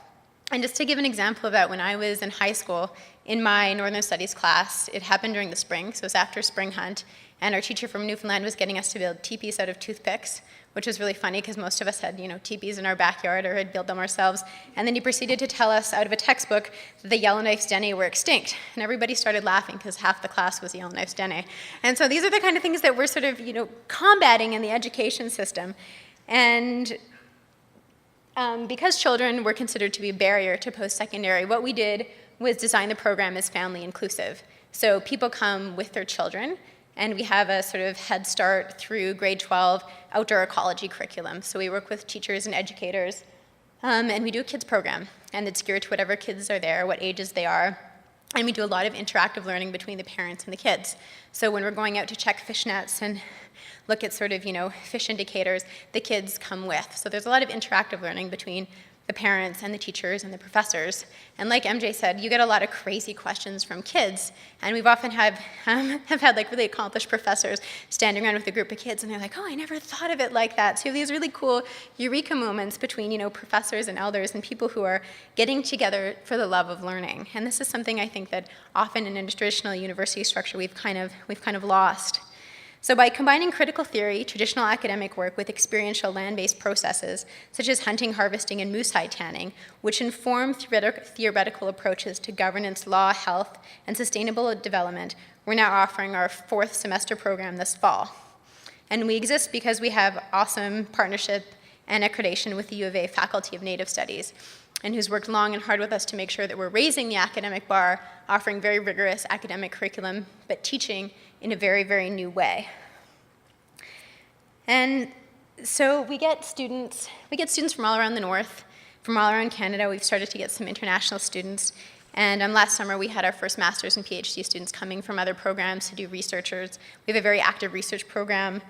And just to give an example of that, when I was in high school, in my Northern Studies class, it happened during the spring, so it was after spring hunt, and our teacher from Newfoundland was getting us to build teepees out of toothpicks, which was really funny because most of us had, teepees in our backyard or had built them ourselves. And then he proceeded to tell us out of a textbook that the Yellowknife's Dene were extinct. And everybody started laughing because half the class was Yellowknife's Dene. And so these are the kind of things that we're sort of, combating in the education system. And because children were considered to be a barrier to post-secondary, what we did was design the program as family inclusive. So people come with their children, and we have a sort of head start through grade 12 outdoor ecology curriculum. So we work with teachers and educators, and we do a kids program, and it's geared to whatever kids are there, what ages they are. And we do a lot of interactive learning between the parents and the kids. So when we're going out to check fish nets and look at sort of, fish indicators, the kids come with. So there's a lot of interactive learning between the parents and the teachers and the professors. And like MJ said, you get a lot of crazy questions from kids. And we've often have had like really accomplished professors standing around with a group of kids and they're like, oh, I never thought of it like that. So you have these really cool eureka moments between, professors and elders and people who are getting together for the love of learning. And this is something I think that often in a traditional university structure we've kind of lost. So by combining critical theory, traditional academic work with experiential land-based processes, such as hunting, harvesting, and moose hide tanning, which inform theoretical approaches to governance, law, health, and sustainable development, we're now offering our 4th semester program this fall. And we exist because we have awesome partnership and accreditation with the U of A Faculty of Native Studies, and who's worked long and hard with us to make sure that we're raising the academic bar, offering very rigorous academic curriculum, but teaching in a very, very new way. And so we get students from all around the North, from all around Canada. We've started to get some international students. And last summer, we had our first master's and PhD students coming from other programs to do researchers. We have a very active research program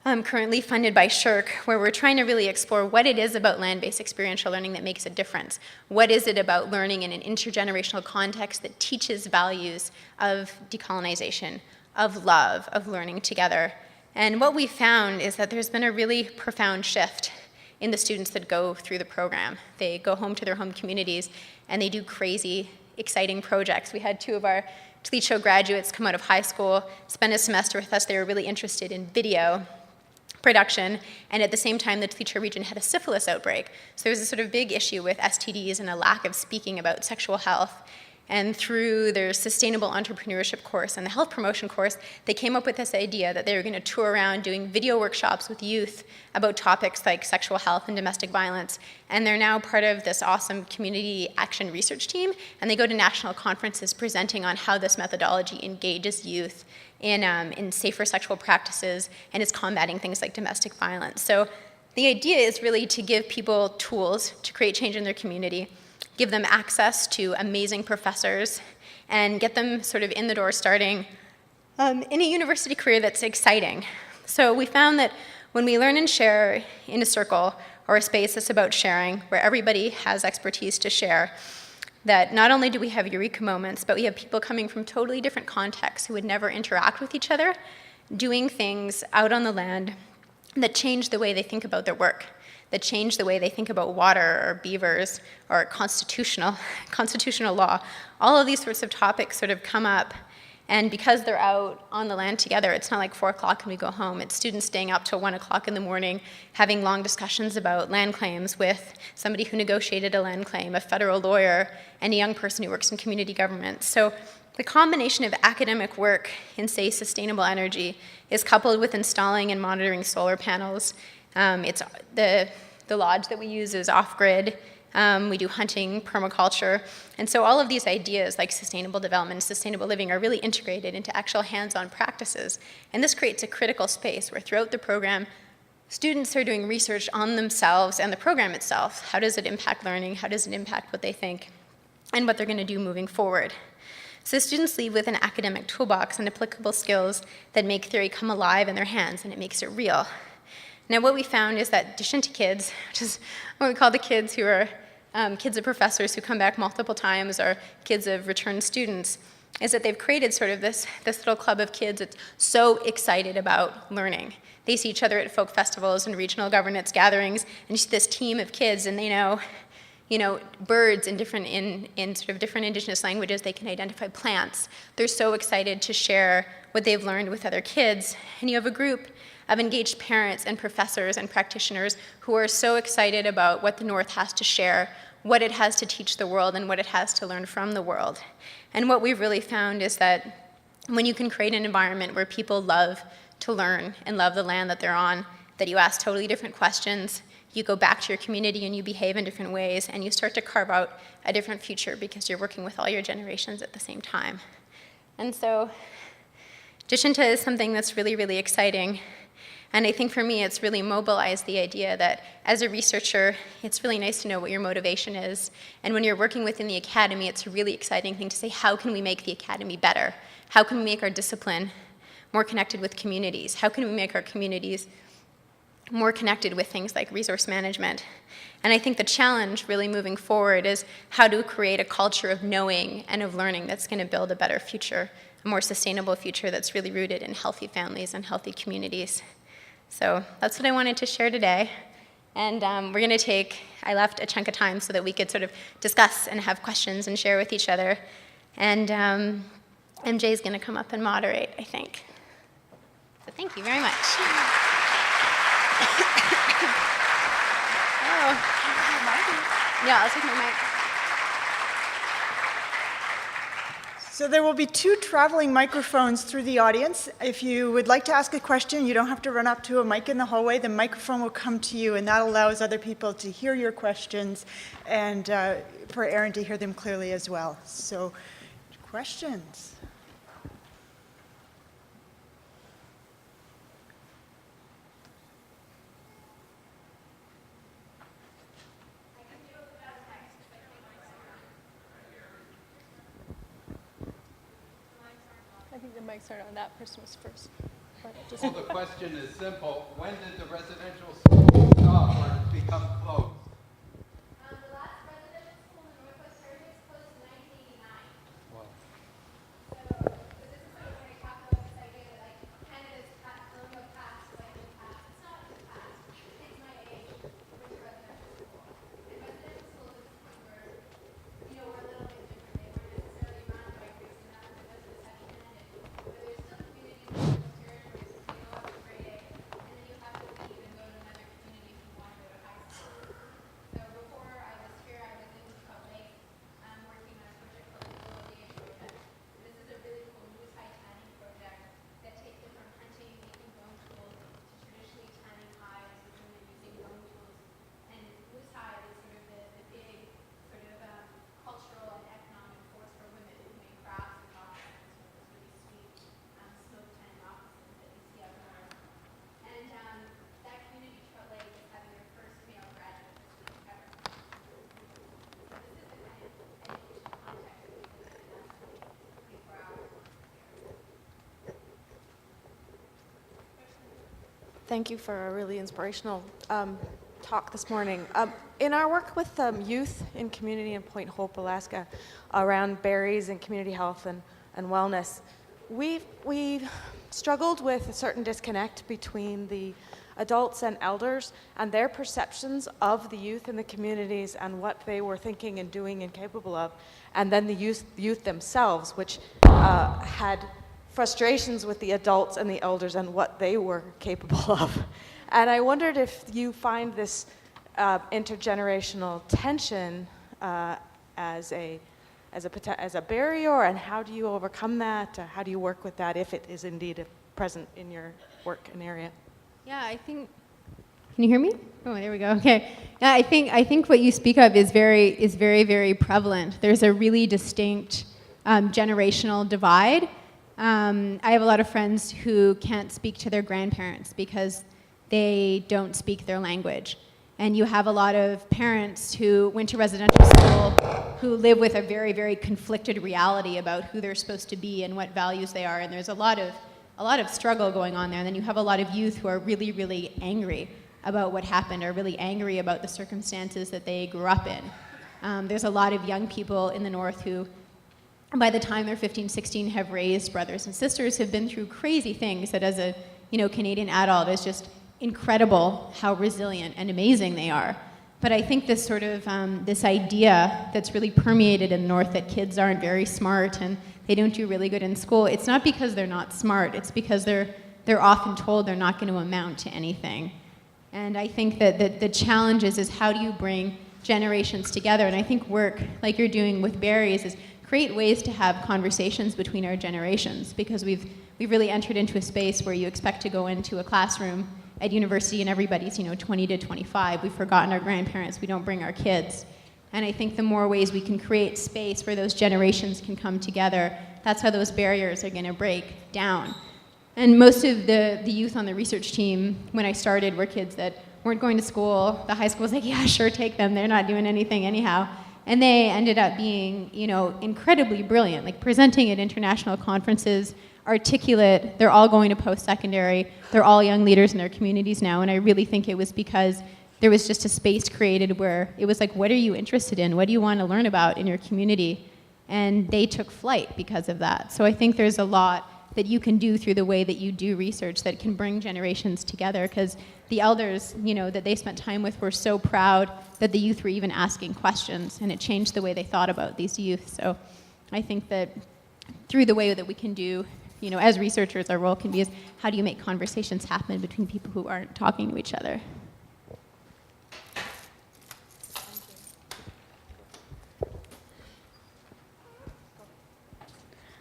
currently funded by SHRC, where we're trying to really explore what it is about land-based experiential learning that makes a difference. What is it about learning in an intergenerational context that teaches values of decolonization, of love, of learning together? And what we found is that there's been a really profound shift in the students that go through the program. They go home to their home communities and they do crazy, exciting projects. We had 2 of our Tweed Show graduates come out of high school, spend a semester with us. They were really interested in video production, and at the same time the Tweed Show region had a syphilis outbreak. So there was a sort of big issue with STDs and a lack of speaking about sexual health. And through their sustainable entrepreneurship course and the health promotion course, they came up with this idea that they were going to tour around doing video workshops with youth about topics like sexual health and domestic violence. And they're now part of this awesome community action research team, and they go to national conferences presenting on how this methodology engages youth in safer sexual practices and is combating things like domestic violence. So the idea is really to give people tools to create change in their community, give them access to amazing professors, and get them sort of in the door starting in a university career that's exciting. So we found that when we learn and share in a circle or a space that's about sharing, where everybody has expertise to share, that not only do we have eureka moments, but we have people coming from totally different contexts who would never interact with each other, doing things out on the land that change the way they think about their work, that change the way they think about water or beavers or constitutional law. All of these sorts of topics sort of come up, and because they're out on the land together, it's not like 4 o'clock and we go home. It's students staying up till 1 o'clock in the morning, having long discussions about land claims with somebody who negotiated a land claim, a federal lawyer, and a young person who works in community government. So the combination of academic work in, say, sustainable energy is coupled with installing and monitoring solar panels. It's the lodge that we use is off-grid. We do hunting, permaculture. And so all of these ideas like sustainable development and sustainable living are really integrated into actual hands-on practices. And this creates a critical space where throughout the program, students are doing research on themselves and the program itself. How does it impact learning? How does it impact what they think and what they're going to do moving forward? So students leave with an academic toolbox and applicable skills that make theory come alive in their hands, and it makes it real. Now, what we found is that in addition to kids, which is what we call the kids who are kids of professors who come back multiple times or kids of returned students, is that they've created sort of this little club of kids that's so excited about learning. They see each other at folk festivals and regional governance gatherings, and you see this team of kids, and they know birds in sort of different indigenous languages. They can identify plants. They're so excited to share what they've learned with other kids. And you have a group of engaged parents and professors and practitioners who are so excited about what the North has to share, what it has to teach the world, and what it has to learn from the world. And what we've really found is that when you can create an environment where people love to learn and love the land that they're on, that you ask totally different questions, you go back to your community and you behave in different ways, and you start to carve out a different future because you're working with all your generations at the same time. And so, in addition to something that's really, really exciting, and I think for me it's really mobilized the idea that as a researcher, it's really nice to know what your motivation is. And when you're working within the academy, it's a really exciting thing to say, how can we make the academy better? How can we make our discipline more connected with communities? How can we make our communities more connected with things like resource management? And I think the challenge really moving forward is how to create a culture of knowing and of learning that's going to build a better future, a more sustainable future that's really rooted in healthy families and healthy communities. So that's what I wanted to share today. And we're going to I left a chunk of time so that we could sort of discuss and have questions and share with each other. And MJ is going to come up and moderate, I think. So thank you very much. Yeah, I'll take my mic. So there will be 2 traveling microphones through the audience. If you would like to ask a question, you don't have to run up to a mic in the hallway. The microphone will come to you, and that allows other people to hear your questions and for Erin to hear them clearly as well. So, questions? I think the mics aren't on. That person was first. Well, the question is simple. When did the residential school stop or become closed? The last residential school in Northwest Territories closed in 1989. Wow. So this is sort of when I talk about this idea that like Canada's colonial past, colonial past. It's not the past. It's my age. Went to residential school. And residential schools is the thing where, we're a little bit different. They weren't necessarily run by groups and that because it was heavy-handed. But there's still communities in Northwest Territories where you go up to grade 8, and then you have to leave and go to another community if you want to go to high school. Thank you for a really inspirational talk this morning. In our work with youth in community in Point Hope, Alaska, around berries and community health and wellness, we've struggled with a certain disconnect between the adults and elders and their perceptions of the youth in the communities and what they were thinking and doing and capable of, and then the youth themselves, which had frustrations with the adults and the elders and what they were capable of. And I wondered if you find this intergenerational tension as a barrier, and how do you overcome that? How do you work with that if it is indeed present in your work and area? Yeah, I think. Can you hear me? Oh, there we go. Okay. Yeah, I think what you speak of is very, very prevalent. There's a really distinct generational divide. I have a lot of friends who can't speak to their grandparents because they don't speak their language. And you have a lot of parents who went to residential school who live with a very, very conflicted reality about who they're supposed to be and what values they are. And there's a lot of struggle going on there. And then you have a lot of youth who are really, really angry about what happened, or really angry about the circumstances that they grew up in. There's a lot of young people in the North who, by the time they're 15, 16, have raised brothers and sisters, have been through crazy things that as a Canadian adult is just incredible how resilient and amazing they are. But I think this sort of, this idea that's really permeated in the North that kids aren't very smart and they don't do really good in school, it's not because they're not smart, it's because they're often told they're not going to amount to anything. And I think that the challenge is how do you bring generations together? And I think work like you're doing with berries is create ways to have conversations between our generations, because we've really entered into a space where you expect to go into a classroom at university and everybody's 20 to 25. We've forgotten our grandparents. We don't bring our kids. And I think the more ways we can create space where those generations can come together, that's how those barriers are going to break down. And most of the youth on the research team, when I started, were kids that weren't going to school. The high school was like, yeah, sure, take them. They're not doing anything anyhow. And they ended up being, incredibly brilliant, like presenting at international conferences, articulate. They're all going to post-secondary. They're all young leaders in their communities now. And I really think it was because there was just a space created where it was like, what are you interested in? What do you want to learn about in your community? And they took flight because of that. So I think there's a lot that you can do through the way that you do research that can bring generations together, because the elders, that they spent time with were so proud that the youth were even asking questions, and it changed the way they thought about these youth. So I think that through the way that we can do, as researchers, our role can be is how do you make conversations happen between people who aren't talking to each other?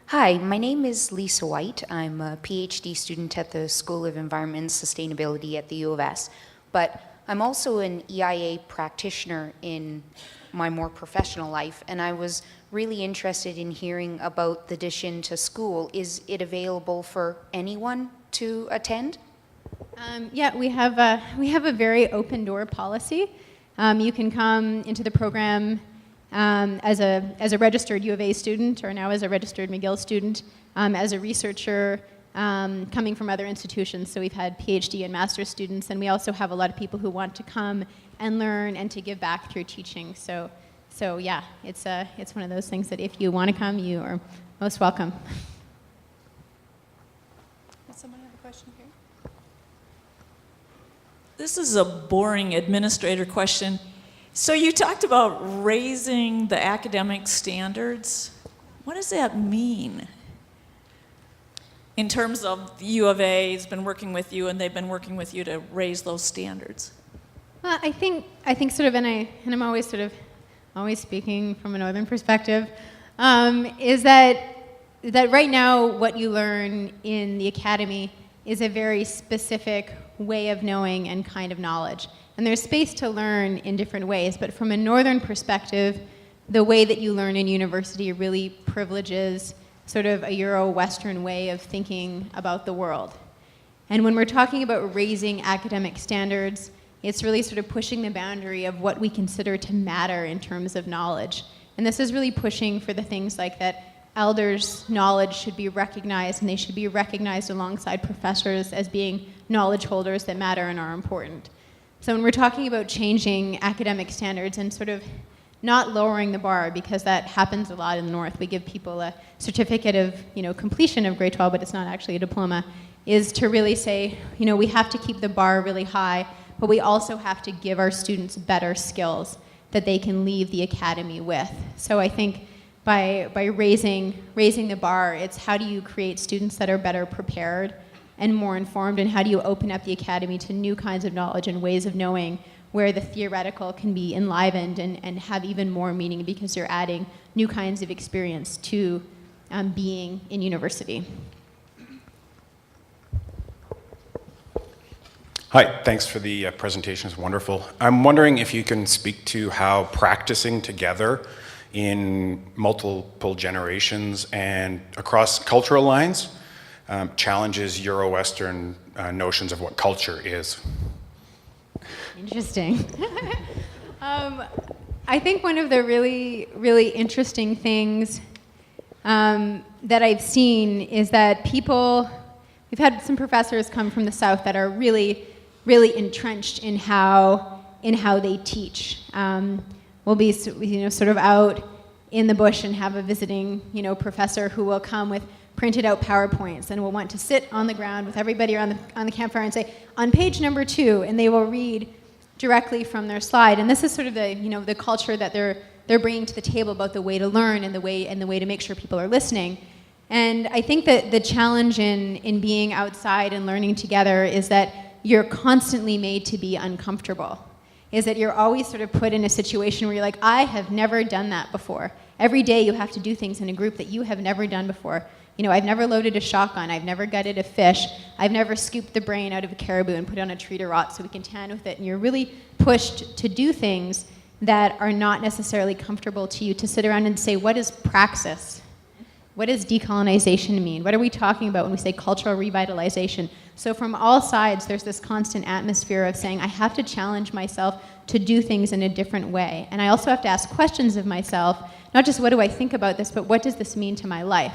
Hi, my name is Lisa White. I'm a PhD student at the School of Environment and Sustainability at the U of S, but I'm also an EIA practitioner in my more professional life, and I was really interested in hearing about the addition to school. Is it available for anyone to attend? Yeah, we have a very open door policy. You can come into the program as a registered U of A student, or now as a registered McGill student, as a researcher coming from other institutions. So we've had PhD and master's students, and we also have a lot of people who want to come and learn and to give back through teaching. So yeah, it's one of those things that if you want to come, you are most welcome. Does someone have a question here? This is a boring administrator question. So you talked about raising the academic standards. What does that mean? In terms of the U of A has been working with you, and they've been working with you to raise those standards. Well, I think sort of, and I'm always speaking from a northern perspective, is that right now what you learn in the academy is a very specific way of knowing and kind of knowledge. And there's space to learn in different ways, but from a northern perspective, the way that you learn in university really privileges sort of a Euro-Western way of thinking about the world. And when we're talking about raising academic standards, it's really sort of pushing the boundary of what we consider to matter in terms of knowledge. And this is really pushing for the things like that elders' knowledge should be recognized, and they should be recognized alongside professors as being knowledge holders that matter and are important. So when we're talking about changing academic standards and sort of not lowering the bar, because that happens a lot in the North, we give people a certificate of completion of grade 12, but it's not actually a diploma, is to really say, we have to keep the bar really high, but we also have to give our students better skills that they can leave the academy with. So I think by raising the bar, it's how do you create students that are better prepared and more informed, and how do you open up the academy to new kinds of knowledge and ways of knowing where the theoretical can be enlivened and have even more meaning because you're adding new kinds of experience to being in university. Hi, thanks for the presentation, it's wonderful. I'm wondering if you can speak to how practicing together in multiple generations and across cultural lines challenges Euro-Western notions of what culture is. Interesting. I think one of the really, really interesting things that I've seen is that we've had some professors come from the South that are really, really entrenched in how they teach. We'll be sort of out in the bush and have a visiting professor who will come with printed out PowerPoints and will want to sit on the ground with everybody around on the campfire and say, on page number 2, and they will read directly from their slide. And this is sort of the culture that they're bringing to the table about the way to learn and the way to make sure people are listening. And I think that the challenge in being outside and learning together is that you're constantly made to be uncomfortable. Is that you're always sort of put in a situation where you're like, I have never done that before. Every day you have to do things in a group that you have never done before. I've never loaded a shotgun, I've never gutted a fish, I've never scooped the brain out of a caribou and put it on a tree to rot so we can tan with it. And you're really pushed to do things that are not necessarily comfortable to you, to sit around and say, what is praxis? What does decolonization mean? What are we talking about when we say cultural revitalization? So from all sides, there's this constant atmosphere of saying, I have to challenge myself to do things in a different way. And I also have to ask questions of myself, not just what do I think about this, but what does this mean to my life?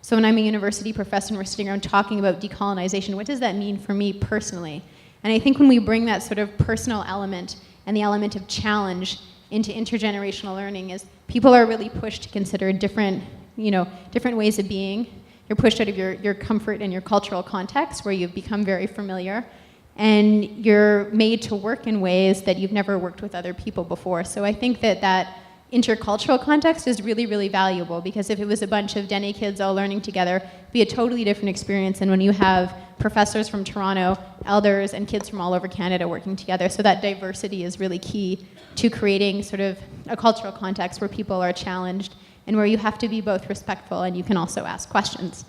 So when I'm a university professor and we're sitting around talking about decolonization, what does that mean for me personally? And I think when we bring that sort of personal element and the element of challenge into intergenerational learning, is people are really pushed to consider different ways of being. You're pushed out of your comfort and your cultural context where you've become very familiar, and you're made to work in ways that you've never worked with other people before. So I think that intercultural context is really, really valuable, because if it was a bunch of Dene kids all learning together, it'd be a totally different experience than when you have professors from Toronto, elders, and kids from all over Canada working together. So that diversity is really key to creating sort of a cultural context where people are challenged and where you have to be both respectful and you can also ask questions.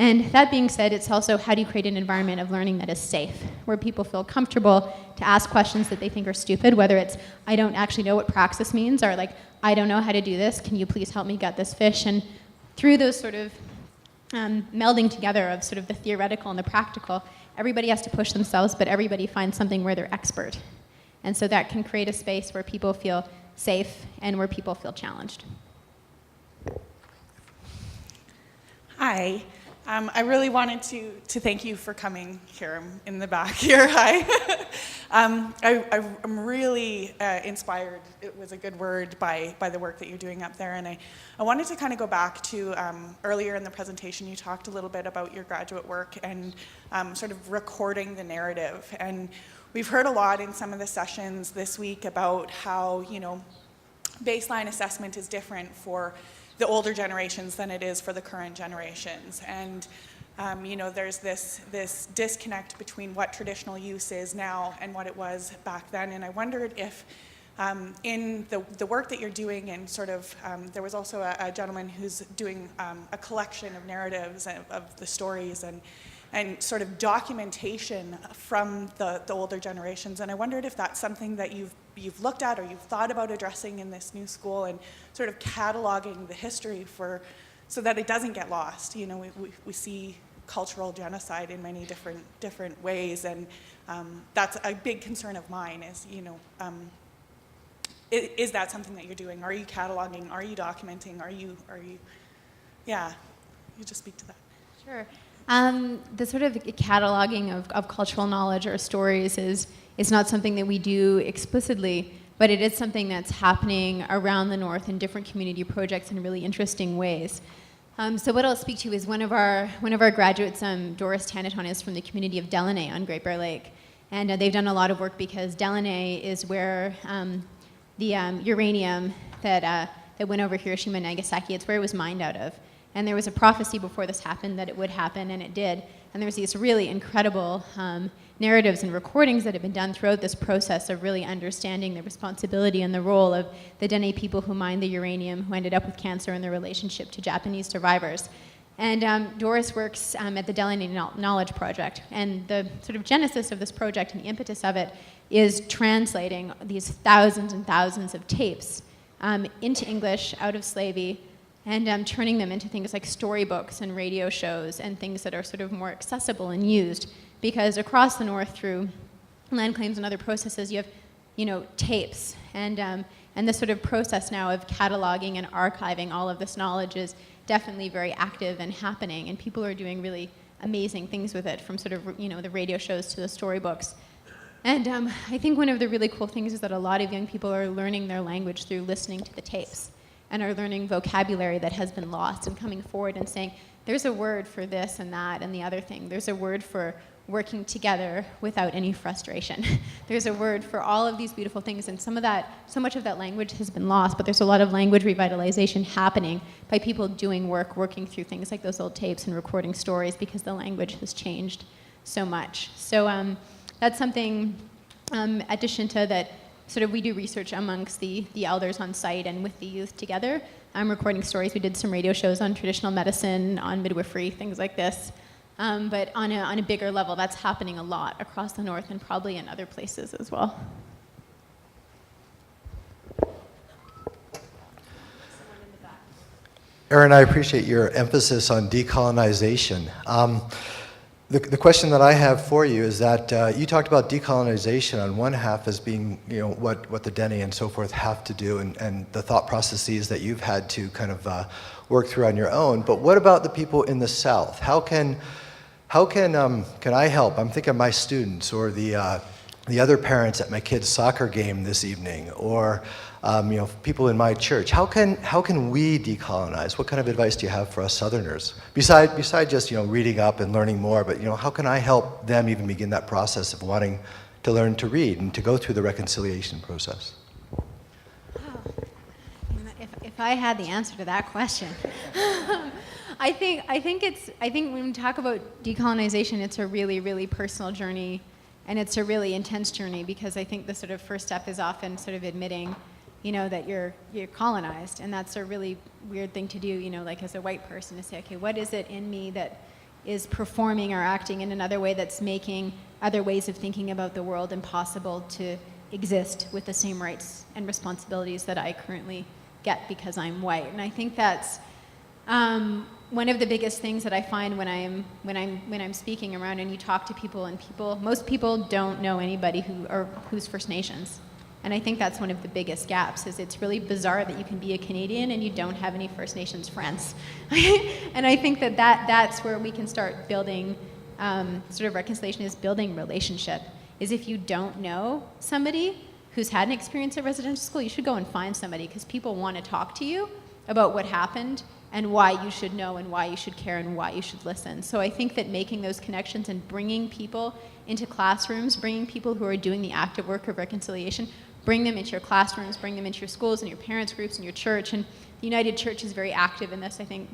And that being said, it's also how do you create an environment of learning that is safe, where people feel comfortable to ask questions that they think are stupid, whether it's, I don't actually know what praxis means, or like, I don't know how to do this, can you please help me gut this fish? And through those sort of melding together of sort of the theoretical and the practical, everybody has to push themselves, but everybody finds something where they're expert. And so that can create a space where people feel safe and where people feel challenged. Hi. I really wanted to thank you for coming here. I'm in the back here. Hi. I'm really inspired, it was a good word, by the work that you're doing up there. And I wanted to kind of go back to earlier in the presentation, you talked a little bit about your graduate work and sort of recording the narrative. And we've heard a lot in some of the sessions this week about how, baseline assessment is different for the older generations than it is for the current generations. And there's this disconnect between what traditional use is now and what it was back then. And I wondered if in the work that you're doing, and sort of, there was also a gentleman who's doing a collection of narratives of the stories and sort of documentation from the older generations. And I wondered if that's something that you've looked at or you've thought about addressing in this new school, and sort of cataloging the history so that it doesn't get lost. We see cultural genocide in many different ways, and that's a big concern of mine is, is that something that you're doing? Are you cataloging? Are you documenting? Are you, yeah, you just speak to that. Sure. The sort of cataloging of cultural knowledge or stories is not something that we do explicitly, but it is something that's happening around the North in different community projects in really interesting ways. So what I'll speak to is one of our graduates, Doris Tanaton, is from the community of Decolonization on Great Bear Lake. And they've done a lot of work because Decolonization is where the uranium that went over Hiroshima and Nagasaki, it's where it was mined out of. And there was a prophecy before this happened that it would happen, and it did. And there was these really incredible narratives and recordings that have been done throughout this process of really understanding the responsibility and the role of the Dene people who mined the uranium, who ended up with cancer, and their relationship to Japanese survivors. And Doris works at the Decolonization Knowledge Project. And the sort of genesis of this project and the impetus of it is translating these thousands and thousands of tapes into English out of slavery, and turning them into things like storybooks and radio shows and things that are sort of more accessible and used. Because across the North, through land claims and other processes, you have, tapes. And this sort of process now of cataloging and archiving all of this knowledge is definitely very active and happening. And people are doing really amazing things with it, from sort of, the radio shows to the storybooks. And I think one of the really cool things is that a lot of young people are learning their language through listening to the tapes, and are learning vocabulary that has been lost, and coming forward and saying, there's a word for this and that and the other thing. There's a word for working together without any frustration. There's a word for all of these beautiful things, and so much of that language has been lost, but there's a lot of language revitalization happening by people doing work, working through things like those old tapes and recording stories, because the language has changed so much. So that's something, addition to that, sort of we do research amongst the elders on site and with the youth together. I'm recording stories. We did some radio shows on traditional medicine, on midwifery, things like this. But on a bigger level, that's happening a lot across the North and probably in other places as well. Erin, I appreciate your emphasis on decolonization. The question that I have for you is that you talked about decolonization on one half as being, what the Dene and so forth have to do, and the thought processes that you've had to kind of work through on your own. But what about the people in the South? How can I help? I'm thinking of my students, or the other parents at my kid's soccer game this evening, or people in my church. How can we decolonize? What kind of advice do you have for us Southerners? Besides just reading up and learning more, but how can I help them even begin that process of wanting to learn to read and to go through the reconciliation process? If I had the answer to that question, I think when we talk about decolonization, it's a really, really personal journey, and it's a really intense journey, because I think the sort of first step is often sort of admitting, that you're colonized, and that's a really weird thing to do, like as a white person, to say, okay, what is it in me that is performing or acting in another way that's making other ways of thinking about the world impossible to exist with the same rights and responsibilities that I currently get because I'm white. And I think that's one of the biggest things that I find when I'm speaking around and you talk to people, and most people don't know anybody who's First Nations. And I think that's one of the biggest gaps, is it's really bizarre that you can be a Canadian and you don't have any First Nations friends. And I think that's where we can start building sort of reconciliation, is building relationship. Is if you don't know somebody who's had an experience at residential school, you should go and find somebody, because people want to talk to you about what happened and why you should know and why you should care and why you should listen. So I think that making those connections and bringing people into classrooms, bringing people who are doing the active work of reconciliation, bring them into your classrooms, bring them into your schools and your parents' groups and your church. And the United Church is very active in this. I think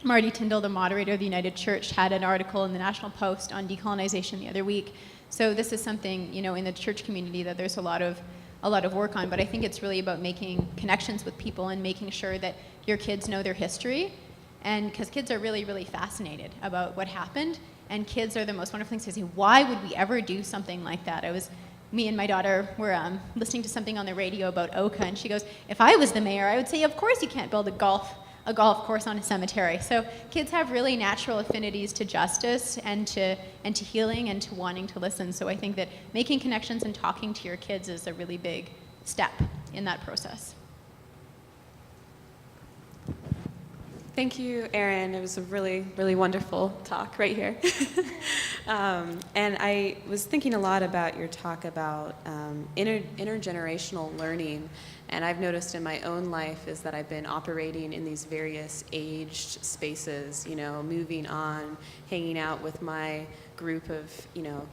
Marty Tyndall, the moderator of the United Church, had an article in the National Post on decolonization the other week. So this is something, in the church community that there's a lot of work on, but I think it's really about making connections with people and making sure that your kids know their history, and because kids are really, really fascinated about what happened, and kids are the most wonderful things to say, why would we ever do something like that? Me and my daughter were listening to something on the radio about Oka, and she goes, if I was the mayor, I would say, of course you can't build a golf course on a cemetery. So kids have really natural affinities to justice and to healing and to wanting to listen. So I think that making connections and talking to your kids is a really big step in that process. Thank you, Erin. It was a really, really wonderful talk right here. And I was thinking a lot about your talk about intergenerational learning. And I've noticed in my own life is that I've been operating in these various aged spaces, you know, moving on, hanging out with my group of, you know,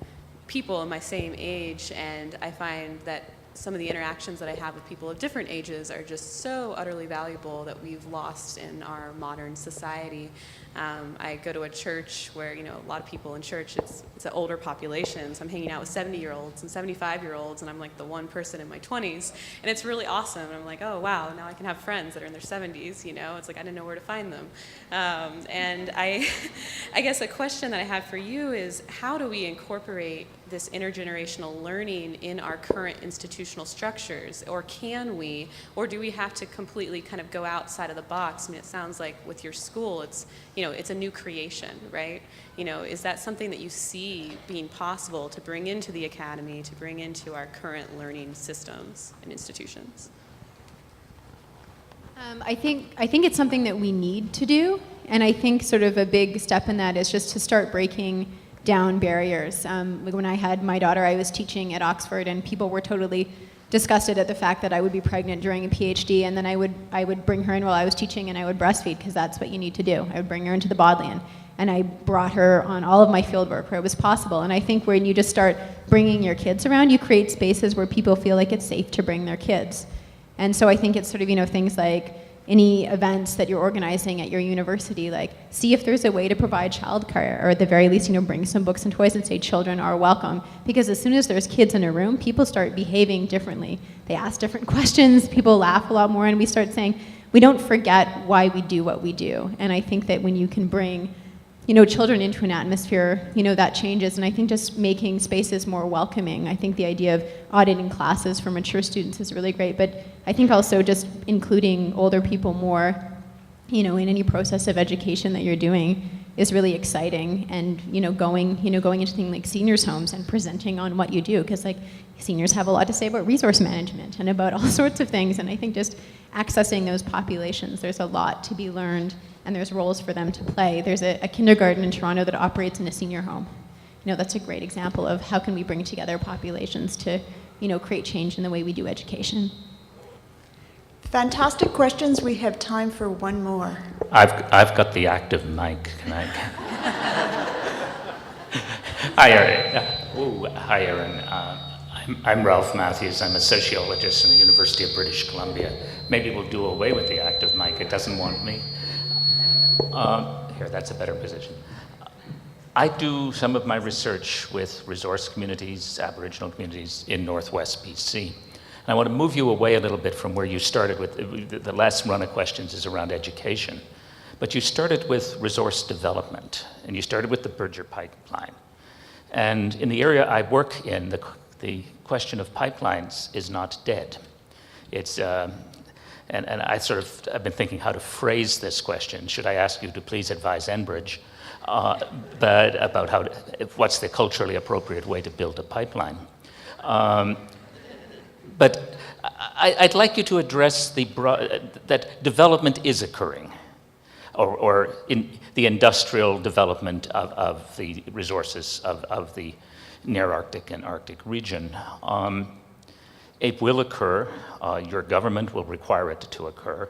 people in my same age. And I find that some of the interactions that I have with people of different ages are just so utterly valuable that we've lost in our modern society. I go to a church where, you know, a lot of people in church, it's an older population, so I'm hanging out with 70-year-olds and 75-year-olds, and I'm like the one person in my 20s, and it's really awesome. And I'm like, oh, wow, now I can have friends that are in their 70s, you know? It's like I didn't know where to find them. And I guess a question that I have for you is, how do we incorporate this intergenerational learning in our current institutional structures? Or can we, or do we have to completely kind of go outside of the box? I mean, it sounds like with your school, it's, you know, it's a new creation, right? You know, is that something that you see being possible to bring into the academy, to bring into our current learning systems and institutions? I think it's something that we need to do, and I think sort of a big step in that is just to start breaking down barriers. Like when I had my daughter, I was teaching at Oxford, and people were totally disgusted at the fact that I would be pregnant during a PhD, and then I would bring her in while I was teaching, and I would breastfeed, because that's what you need to do. I would bring her into the Bodleian, and I brought her on all of my field work where it was possible. And I think when you just start bringing your kids around, you create spaces where people feel like it's safe to bring their kids. And so I think it's sort of, you know, things like any events that you're organizing at your university, like see if there's a way to provide childcare, or at the very least, you know, bring some books and toys and say children are welcome. Because as soon as there's kids in a room, people start behaving differently. They ask different questions, people laugh a lot more, and we start saying, we don't forget why we do what we do. And I think that when you can bring, you know, children into an atmosphere, you know, that changes. And I think just making spaces more welcoming. I think the idea of auditing classes for mature students is really great, but I think also just including older people more, you know, in any process of education that you're doing is really exciting. And, you know, going into things like seniors' homes and presenting on what you do, because like seniors have a lot to say about resource management and about all sorts of things. And I think just accessing those populations, there's a lot to be learned, and there's roles for them to play. There's a kindergarten in Toronto that operates in a senior home. You know, that's a great example of how can we bring together populations to, you know, create change in the way we do education. Fantastic questions. We have time for one more. I've got the active mic. Can I? Hi, Erin. Hi, Erin. I'm Ralph Matthews. I'm a sociologist in the University of British Columbia. Maybe we'll do away with the active mic. It doesn't want me. Here, that's a better position. I do some of my research with resource communities, Aboriginal communities in Northwest BC. And I want to move you away a little bit from where you started with, the last run of questions is around education. But you started with resource development, and you started with the Berger pipeline. And in the area I work in, the question of pipelines is not dead. It's, and I've been thinking how to phrase this question. Should I ask you to please advise Enbridge, but about what's the culturally appropriate way to build a pipeline? But I'd like you to address that development is occurring, or in the industrial development of the resources of the near Arctic and Arctic region. It will occur. Your government will require it to occur.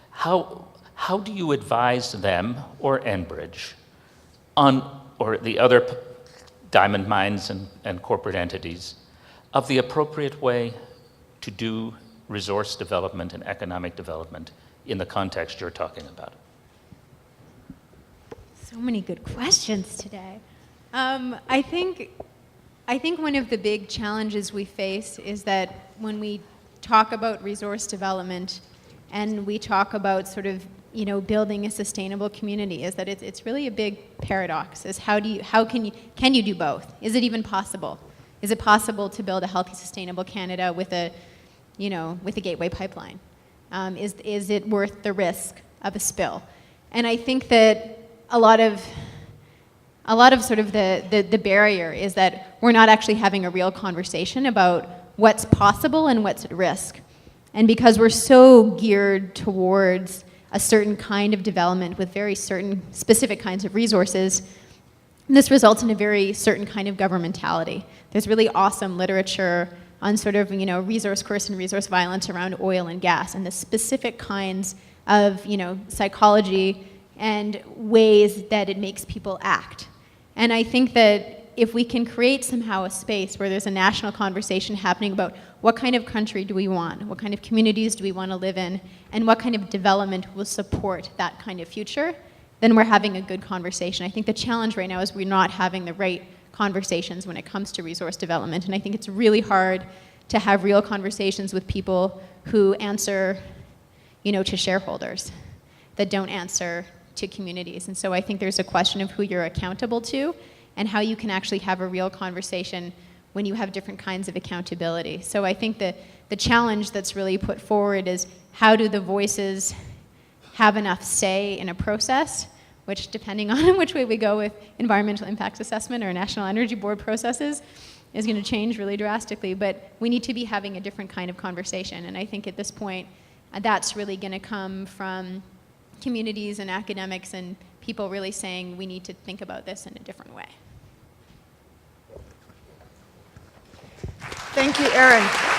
How do you advise them or Enbridge or the other diamond mines and corporate entities of the appropriate way to do resource development and economic development in the context you're talking about? So many good questions today. I think one of the big challenges we face is that when we talk about resource development and we talk about sort of, you know, building a sustainable community, is that it's really a big paradox. Is can you do both? Is it even possible? Is it possible to build a healthy, sustainable Canada with a gateway pipeline? Is it worth the risk of a spill? And I think that a lot of sort of the barrier is that we're not actually having a real conversation about what's possible and what's at risk. And because we're so geared towards a certain kind of development with very certain specific kinds of resources, this results in a very certain kind of governmentality. There's really awesome literature on sort of, resource curse and resource violence around oil and gas and the specific kinds of, psychology and ways that it makes people act. And I think that if we can create somehow a space where there's a national conversation happening about what kind of country do we want, what kind of communities do we want to live in, and what kind of development will support that kind of future, then we're having a good conversation. I think the challenge right now is we're not having the right conversations when it comes to resource development, and I think it's really hard to have real conversations with people who answer, to shareholders, that don't answer to communities. And so I think there's a question of who you're accountable to and how you can actually have a real conversation when you have different kinds of accountability. So I think that the challenge that's really put forward is how do the voices have enough say in a process, which depending on which way we go with environmental impact assessment or National Energy Board processes is going to change really drastically, but we need to be having a different kind of conversation. And I think at this point, that's really going to come from communities and academics and people really saying we need to think about this in a different way. Thank you, Erin.